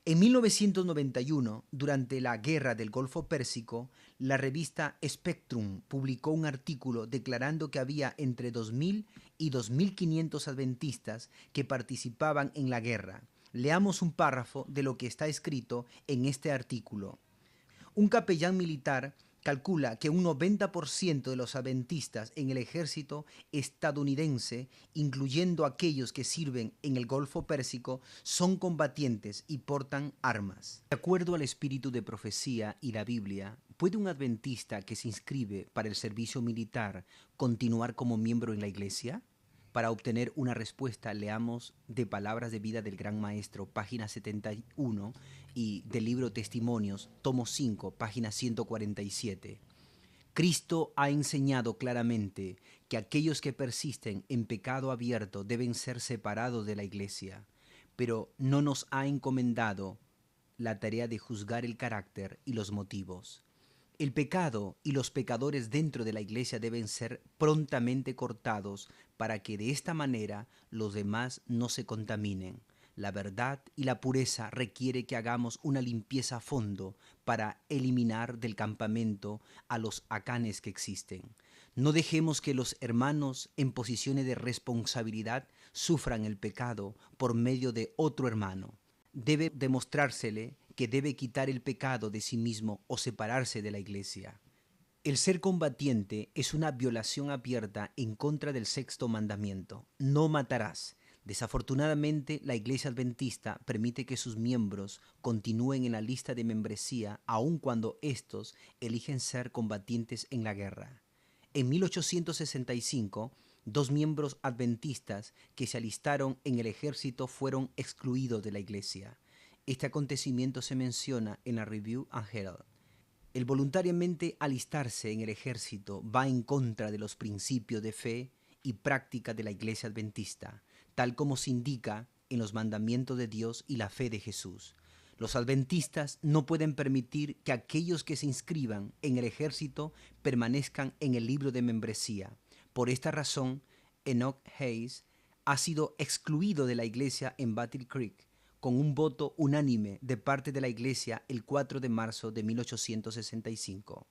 En 1991, durante la Guerra del Golfo Pérsico, la revista Spectrum publicó un artículo declarando que había entre 2.000 y 2.500 adventistas que participaban en la guerra. Leamos un párrafo de lo que está escrito en este artículo. Un capellán militar calcula que un 90% de los adventistas en el ejército estadounidense, incluyendo aquellos que sirven en el Golfo Pérsico, son combatientes y portan armas. De acuerdo al espíritu de profecía y la Biblia, ¿puede un adventista que se inscribe para el servicio militar continuar como miembro en la iglesia? Para obtener una respuesta, leamos de Palabras de Vida del Gran Maestro, página 71, y del libro Testimonios, tomo 5, página 147. Cristo ha enseñado claramente que aquellos que persisten en pecado abierto deben ser separados de la iglesia, pero no nos ha encomendado la tarea de juzgar el carácter y los motivos. El pecado y los pecadores dentro de la iglesia deben ser prontamente cortados para que de esta manera los demás no se contaminen. La verdad y la pureza requiere que hagamos una limpieza a fondo para eliminar del campamento a los acanes que existen. No dejemos que los hermanos en posiciones de responsabilidad sufran el pecado por medio de otro hermano. Debe demostrársele que debe quitar el pecado de sí mismo o separarse de la iglesia. El ser combatiente es una violación abierta en contra del sexto mandamiento: no matarás. Desafortunadamente, la Iglesia Adventista permite que sus miembros continúen en la lista de membresía aun cuando estos eligen ser combatientes en la guerra. En 1865, 2 miembros adventistas que se alistaron en el ejército fueron excluidos de la iglesia. Este acontecimiento se menciona en la Review and Herald. El voluntariamente alistarse en el ejército va en contra de los principios de fe y práctica de la iglesia adventista, tal como se indica en los mandamientos de Dios y la fe de Jesús. Los adventistas no pueden permitir que aquellos que se inscriban en el ejército permanezcan en el libro de membresía. Por esta razón, Enoch Hayes ha sido excluido de la iglesia en Battle Creek con un voto unánime de parte de la iglesia el 4 de marzo de 1865.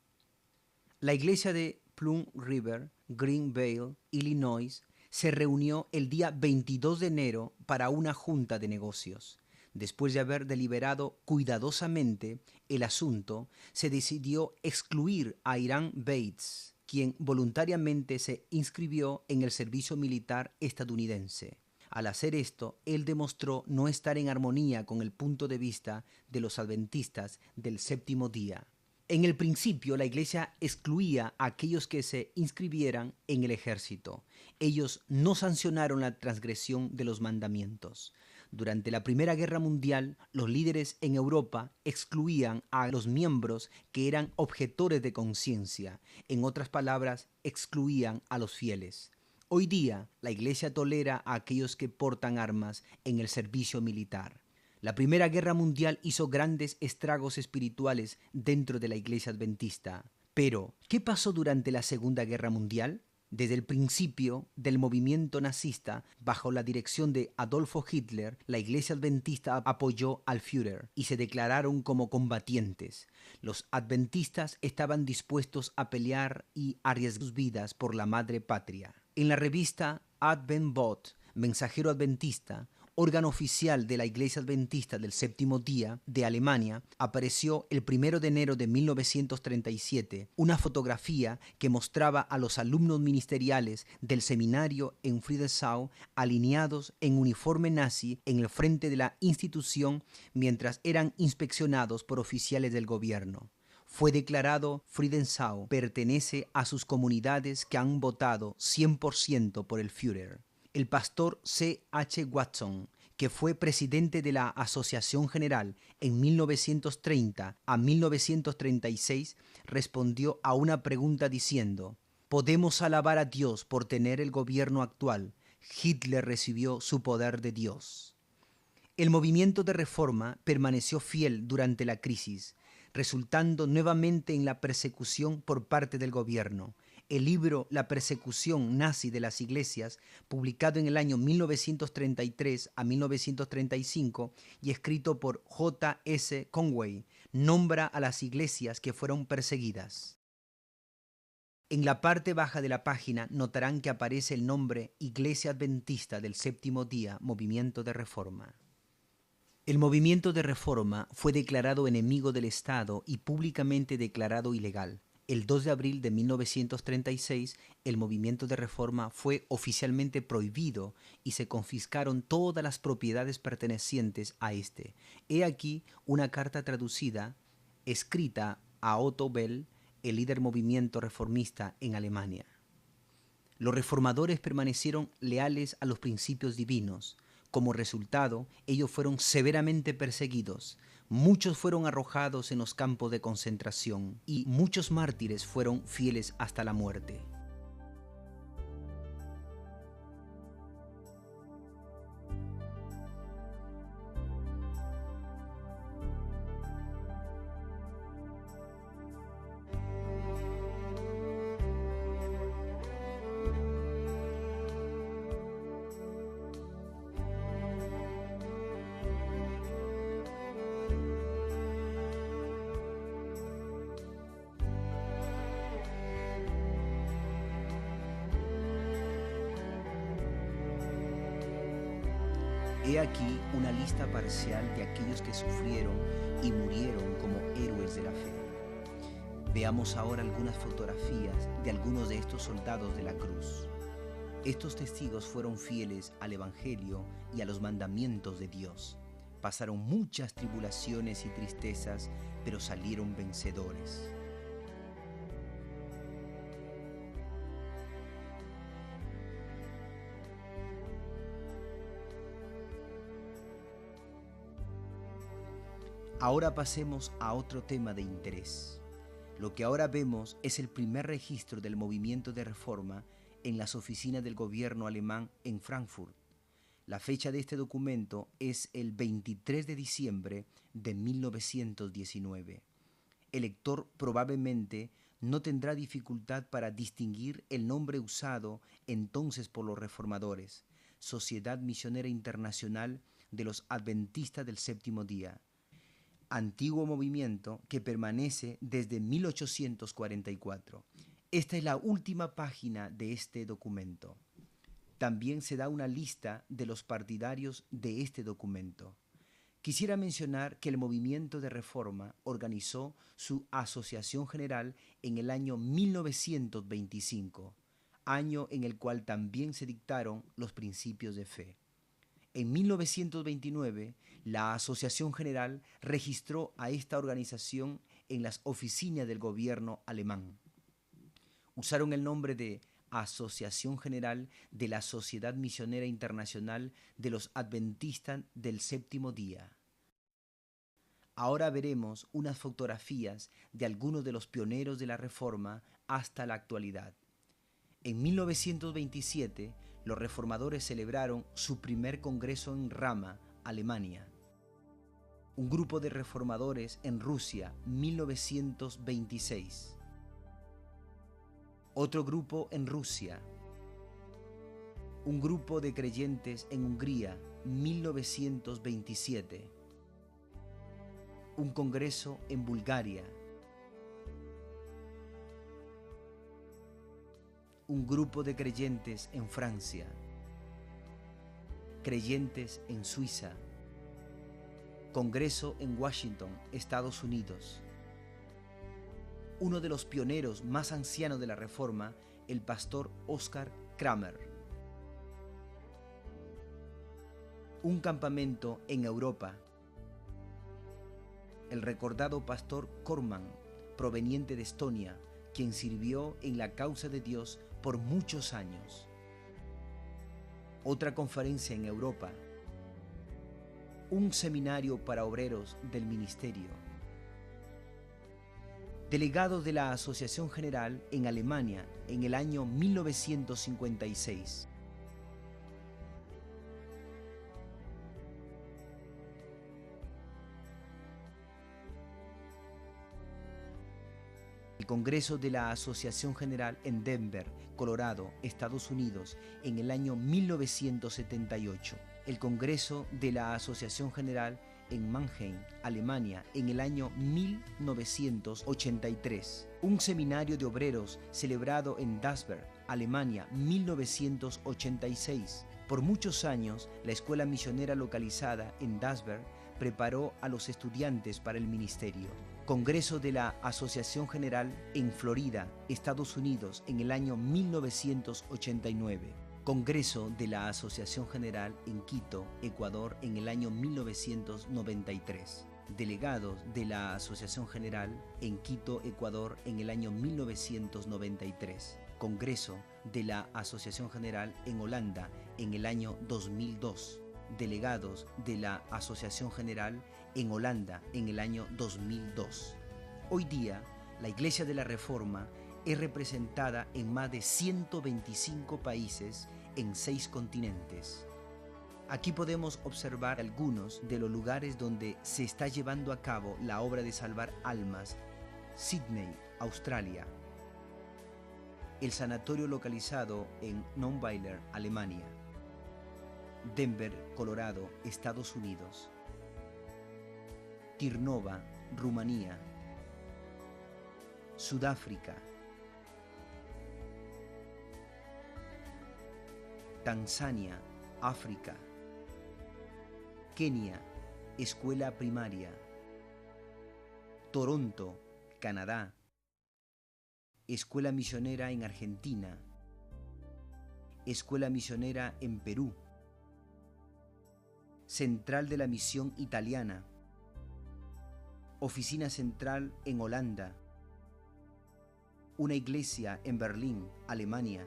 La iglesia de Plum River, Greenville, Illinois, se reunió el día 22 de enero para una junta de negocios. Después de haber deliberado cuidadosamente el asunto, se decidió excluir a Hiram Bates, quien voluntariamente se inscribió en el servicio militar estadounidense. Al hacer esto, él demostró no estar en armonía con el punto de vista de los adventistas del séptimo día. En el principio, la iglesia excluía a aquellos que se inscribieran en el ejército. Ellos no sancionaron la transgresión de los mandamientos. Durante la Primera Guerra Mundial, los líderes en Europa excluían a los miembros que eran objetores de conciencia. En otras palabras, excluían a los fieles. Hoy día, la iglesia tolera a aquellos que portan armas en el servicio militar. La Primera Guerra Mundial hizo grandes estragos espirituales dentro de la iglesia adventista. Pero, ¿qué pasó durante la Segunda Guerra Mundial? Desde el principio del movimiento nazista, bajo la dirección de Adolfo Hitler, la iglesia adventista apoyó al Führer y se declararon como combatientes. Los adventistas estaban dispuestos a pelear y arriesgar sus vidas por la madre patria. En la revista Adventbot, Mensajero Adventista, órgano oficial de la Iglesia Adventista del Séptimo Día de Alemania, apareció el 1 de enero de 1937 una fotografía que mostraba a los alumnos ministeriales del seminario en Friedrichshain alineados en uniforme nazi en el frente de la institución mientras eran inspeccionados por oficiales del gobierno. Fue declarado Friedrichshain pertenece a sus comunidades que han votado 100% por el Führer. El pastor C. H. Watson, que fue presidente de la Asociación General en 1930 a 1936, respondió a una pregunta diciendo: «¿Podemos alabar a Dios por tener el gobierno actual? Hitler recibió su poder de Dios». El movimiento de reforma permaneció fiel durante la crisis, resultando nuevamente en la persecución por parte del gobierno. El libro La persecución nazi de las iglesias, publicado en el año 1933 a 1935 y escrito por J. S. Conway, nombra a las iglesias que fueron perseguidas. En la parte baja de la página notarán que aparece el nombre Iglesia Adventista del Séptimo Día, Movimiento de Reforma. El movimiento de reforma fue declarado enemigo del Estado y públicamente declarado ilegal. El 2 de abril de 1936, el movimiento de reforma fue oficialmente prohibido y se confiscaron todas las propiedades pertenecientes a este. He aquí una carta traducida, escrita a Otto Bell, el líder movimiento reformista en Alemania. Los reformadores permanecieron leales a los principios divinos. Como resultado, ellos fueron severamente perseguidos. Muchos fueron arrojados en los campos de concentración y muchos mártires fueron fieles hasta la muerte. He aquí una lista parcial de aquellos que sufrieron y murieron como héroes de la fe. Veamos ahora algunas fotografías de algunos de estos soldados de la cruz. Estos testigos fueron fieles al Evangelio y a los mandamientos de Dios. Pasaron muchas tribulaciones y tristezas, pero salieron vencedores. Ahora pasemos a otro tema de interés. Lo que ahora vemos es el primer registro del movimiento de reforma en las oficinas del gobierno alemán en Frankfurt. La fecha de este documento es el 23 de diciembre de 1919. El lector probablemente no tendrá dificultad para distinguir el nombre usado entonces por los reformadores: Sociedad Misionera Internacional de los Adventistas del Séptimo Día, antiguo movimiento que permanece desde 1844. Esta es la última página de este documento. También se da una lista de los partidarios de este documento. Quisiera mencionar que el movimiento de reforma organizó su asociación general en el año 1925, año en el cual también se dictaron los principios de fe. En 1929, la Asociación General registró a esta organización en las oficinas del gobierno alemán. Usaron el nombre de Asociación General de la Sociedad Misionera Internacional de los Adventistas del Séptimo Día. Ahora veremos unas fotografías de algunos de los pioneros de la Reforma hasta la actualidad. En 1927, los reformadores celebraron su primer congreso en Rama, Alemania. Un grupo de reformadores en Rusia, 1926. Otro grupo en Rusia. Un grupo de creyentes en Hungría, 1927. Un congreso en Bulgaria. Un grupo de creyentes en Francia. Creyentes en Suiza. Congreso en Washington, Estados Unidos. Uno de los pioneros más ancianos de la Reforma, el pastor Oscar Kramer. Un campamento en Europa. El recordado pastor Korman, proveniente de Estonia, quien sirvió en la causa de Dios por muchos años. Otra conferencia en Europa. un seminario para obreros del ministerio. Delegado de la Asociación General en Alemania en el año 1956. El Congreso de la Asociación General en Denver, Colorado, Estados Unidos, en el año 1978. El Congreso de la Asociación General en Mannheim, Alemania, en el año 1983. Un seminario de obreros celebrado en Dasberg, Alemania, 1986. Por muchos años, la escuela misionera localizada en Dasberg preparó a los estudiantes para el ministerio. Congreso de la Asociación General en Florida, Estados Unidos, en el año 1989. Congreso de la Asociación General en Quito, Ecuador, en el año 1993. Delegados de la Asociación General en Quito, Ecuador, en el año 1993. Congreso de la Asociación General en Holanda, en el año 2002. Delegados de la Asociación General en Holanda en el año 2002. Hoy día, la Iglesia de la Reforma es representada en más de 125 países en 6 continentes. Aquí podemos observar algunos de los lugares donde se está llevando a cabo la obra de salvar almas. Sydney, Australia. El sanatorio localizado en Nonweiler, Alemania. Denver, Colorado, Estados Unidos. Tirnova, Rumanía. Sudáfrica. Tanzania, África. Kenia, escuela primaria. Toronto, Canadá. Escuela misionera en Argentina. Escuela misionera en Perú. Central de la Misión Italiana. Oficina central en Holanda. Una iglesia en Berlín, Alemania.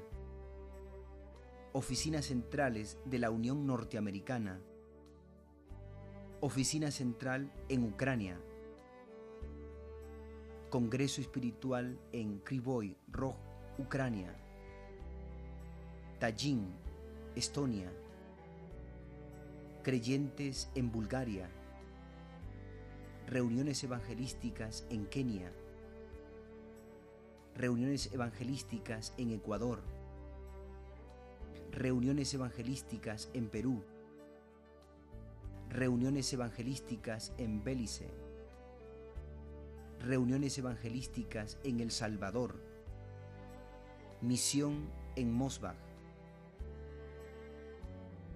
Oficinas centrales de la Unión Norteamericana. Oficina central en Ucrania. Congreso espiritual en Kryvyi Rog, Ucrania. Tallin, Estonia. Creyentes en Bulgaria. Reuniones evangelísticas en Kenia. Reuniones evangelísticas en Ecuador. Reuniones evangelísticas en Perú. Reuniones evangelísticas en Belice. Reuniones evangelísticas en El Salvador. Misión en Mosbach.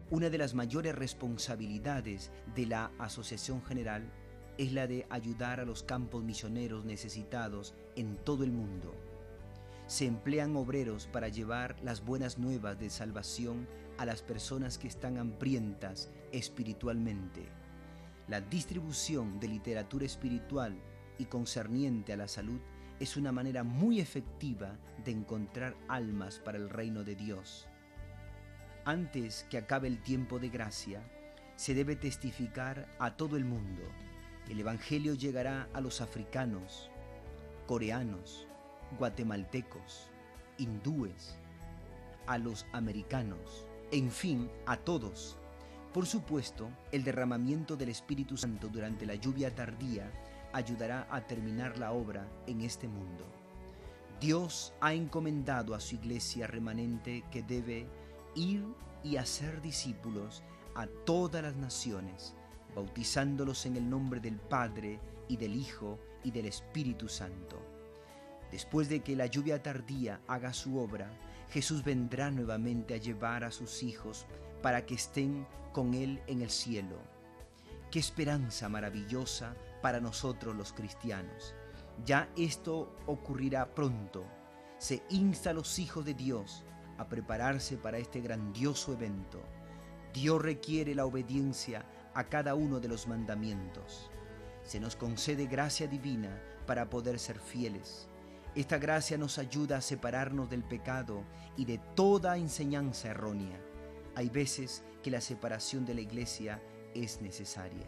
Una de las mayores responsabilidades de la Asociación General es la de ayudar a los campos misioneros necesitados en todo el mundo. Se emplean obreros para llevar las buenas nuevas de salvación a las personas que están hambrientas espiritualmente. La distribución de literatura espiritual y concerniente a la salud es una manera muy efectiva de encontrar almas para el reino de Dios. Antes que acabe el tiempo de gracia, se debe testificar a todo el mundo. El Evangelio llegará a los africanos, coreanos, guatemaltecos, hindúes, a los americanos, en fin, a todos. Por supuesto, el derramamiento del Espíritu Santo durante la lluvia tardía ayudará a terminar la obra en este mundo. Dios ha encomendado a su iglesia remanente que debe ir y hacer discípulos a todas las naciones, bautizándolos en el nombre del Padre y del Hijo y del Espíritu Santo. Después de que la lluvia tardía haga su obra, Jesús vendrá nuevamente a llevar a sus hijos para que estén con Él en el cielo. ¡Qué esperanza maravillosa para nosotros los cristianos! Ya esto ocurrirá pronto. Se insta a los hijos de Dios a prepararse para este grandioso evento. Dios requiere la obediencia a cada uno de los mandamientos. Se nos concede gracia divina para poder ser fieles. Esta gracia nos ayuda a separarnos del pecado y de toda enseñanza errónea. Hay veces que la separación de la iglesia es necesaria.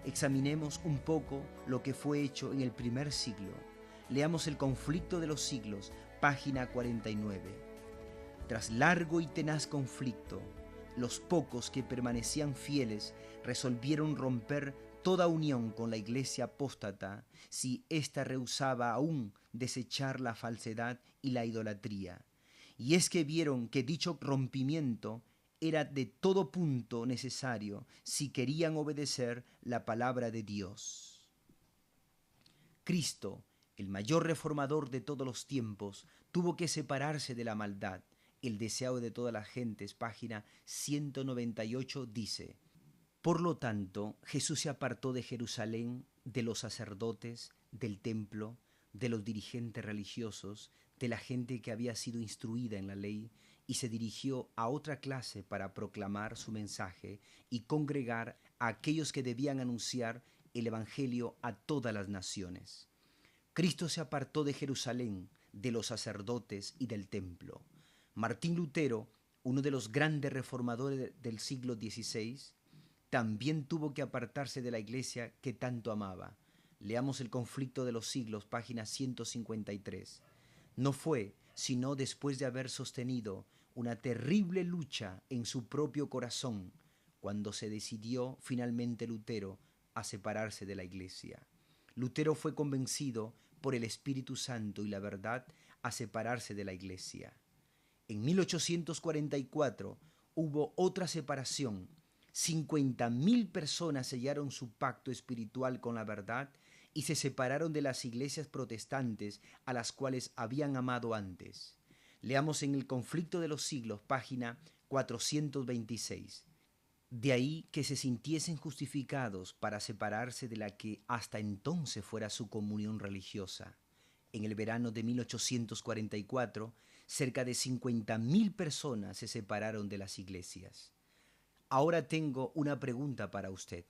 Examinemos un poco lo que fue hecho en el primer siglo. Leamos El conflicto de los siglos, página 49. Tras largo y tenaz conflicto, los pocos que permanecían fieles resolvieron romper toda unión con la iglesia apóstata si ésta rehusaba aún desechar la falsedad y la idolatría. Y es que vieron que dicho rompimiento era de todo punto necesario si querían obedecer la palabra de Dios. Cristo, el mayor reformador de todos los tiempos, tuvo que separarse de la maldad. El deseo de todas las gentes, página 198, dice: por lo tanto, Jesús se apartó de Jerusalén, de los sacerdotes, del templo, de los dirigentes religiosos, de la gente que había sido instruida en la ley, y se dirigió a otra clase para proclamar su mensaje y congregar a aquellos que debían anunciar el Evangelio a todas las naciones. Cristo se apartó de Jerusalén, de los sacerdotes y del templo. Martín Lutero, uno de los grandes reformadores del siglo XVI, también tuvo que apartarse de la iglesia que tanto amaba. Leamos El conflicto de los siglos, página 153. No fue sino después de haber sostenido una terrible lucha en su propio corazón cuando se decidió finalmente Lutero a separarse de la iglesia. Lutero fue convencido por el Espíritu Santo y la verdad a separarse de la iglesia. En 1844 hubo otra separación. 50.000 personas sellaron su pacto espiritual con la verdad y se separaron de las iglesias protestantes a las cuales habían amado antes. Leamos en El conflicto de los siglos, página 426. De ahí que se sintiesen justificados para separarse de la que hasta entonces fuera su comunión religiosa. En el verano de 1844, cerca de 50.000 personas se separaron de las iglesias. Ahora tengo una pregunta para usted.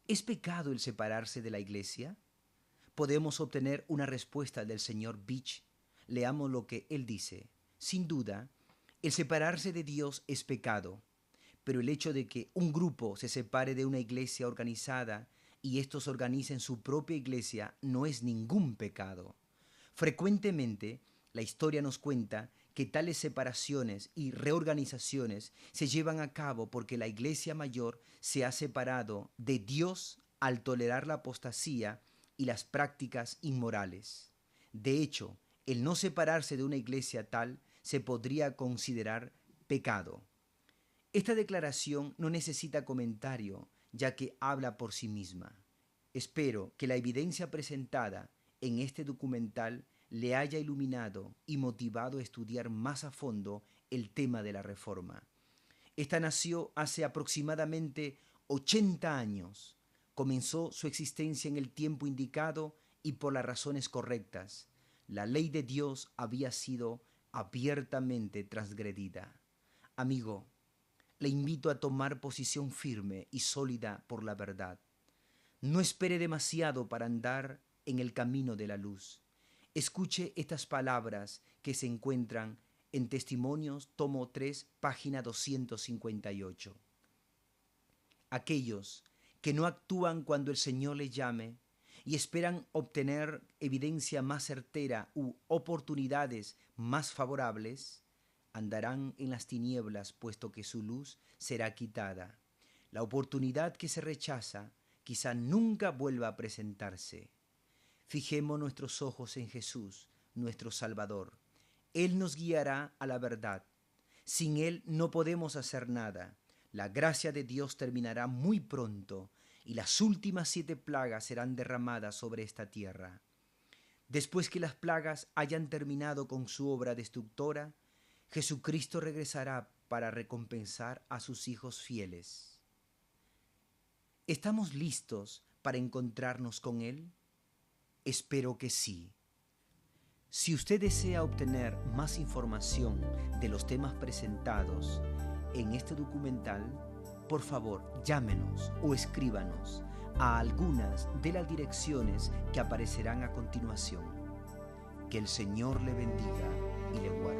¿Es pecado el separarse de la iglesia? Podemos obtener una respuesta del señor Beach. Leamos lo que él dice. Sin duda, el separarse de Dios es pecado, pero el hecho de que un grupo se separe de una iglesia organizada y estos organicen su propia iglesia no es ningún pecado. Frecuentemente, la historia nos cuenta que tales separaciones y reorganizaciones se llevan a cabo porque la iglesia mayor se ha separado de Dios al tolerar la apostasía y las prácticas inmorales. De hecho, el no separarse de una iglesia tal se podría considerar pecado. Esta declaración no necesita comentario, ya que habla por sí misma. Espero que la evidencia presentada en este documental le haya iluminado y motivado a estudiar más a fondo el tema de la Reforma. Esta nació hace aproximadamente 80 años. Comenzó su existencia en el tiempo indicado y por las razones correctas. La ley de Dios había sido abiertamente transgredida. Amigo, le invito a tomar posición firme y sólida por la verdad. No espere demasiado para andar en el camino de la luz. Escuche estas palabras que se encuentran en Testimonios, tomo 3, página 258. Aquellos que no actúan cuando el Señor les llame y esperan obtener evidencia más certera u oportunidades más favorables, andarán en las tinieblas, puesto que su luz será quitada. La oportunidad que se rechaza quizá nunca vuelva a presentarse. Fijemos nuestros ojos en Jesús, nuestro Salvador. Él nos guiará a la verdad. Sin Él no podemos hacer nada. La gracia de Dios terminará muy pronto y las últimas 7 plagas serán derramadas sobre esta tierra. Después que las plagas hayan terminado con su obra destructora, Jesucristo regresará para recompensar a sus hijos fieles. ¿Estamos listos para encontrarnos con Él? Espero que sí. Si usted desea obtener más información de los temas presentados en este documental, por favor, llámenos o escríbanos a algunas de las direcciones que aparecerán a continuación. Que el Señor le bendiga y le guarde.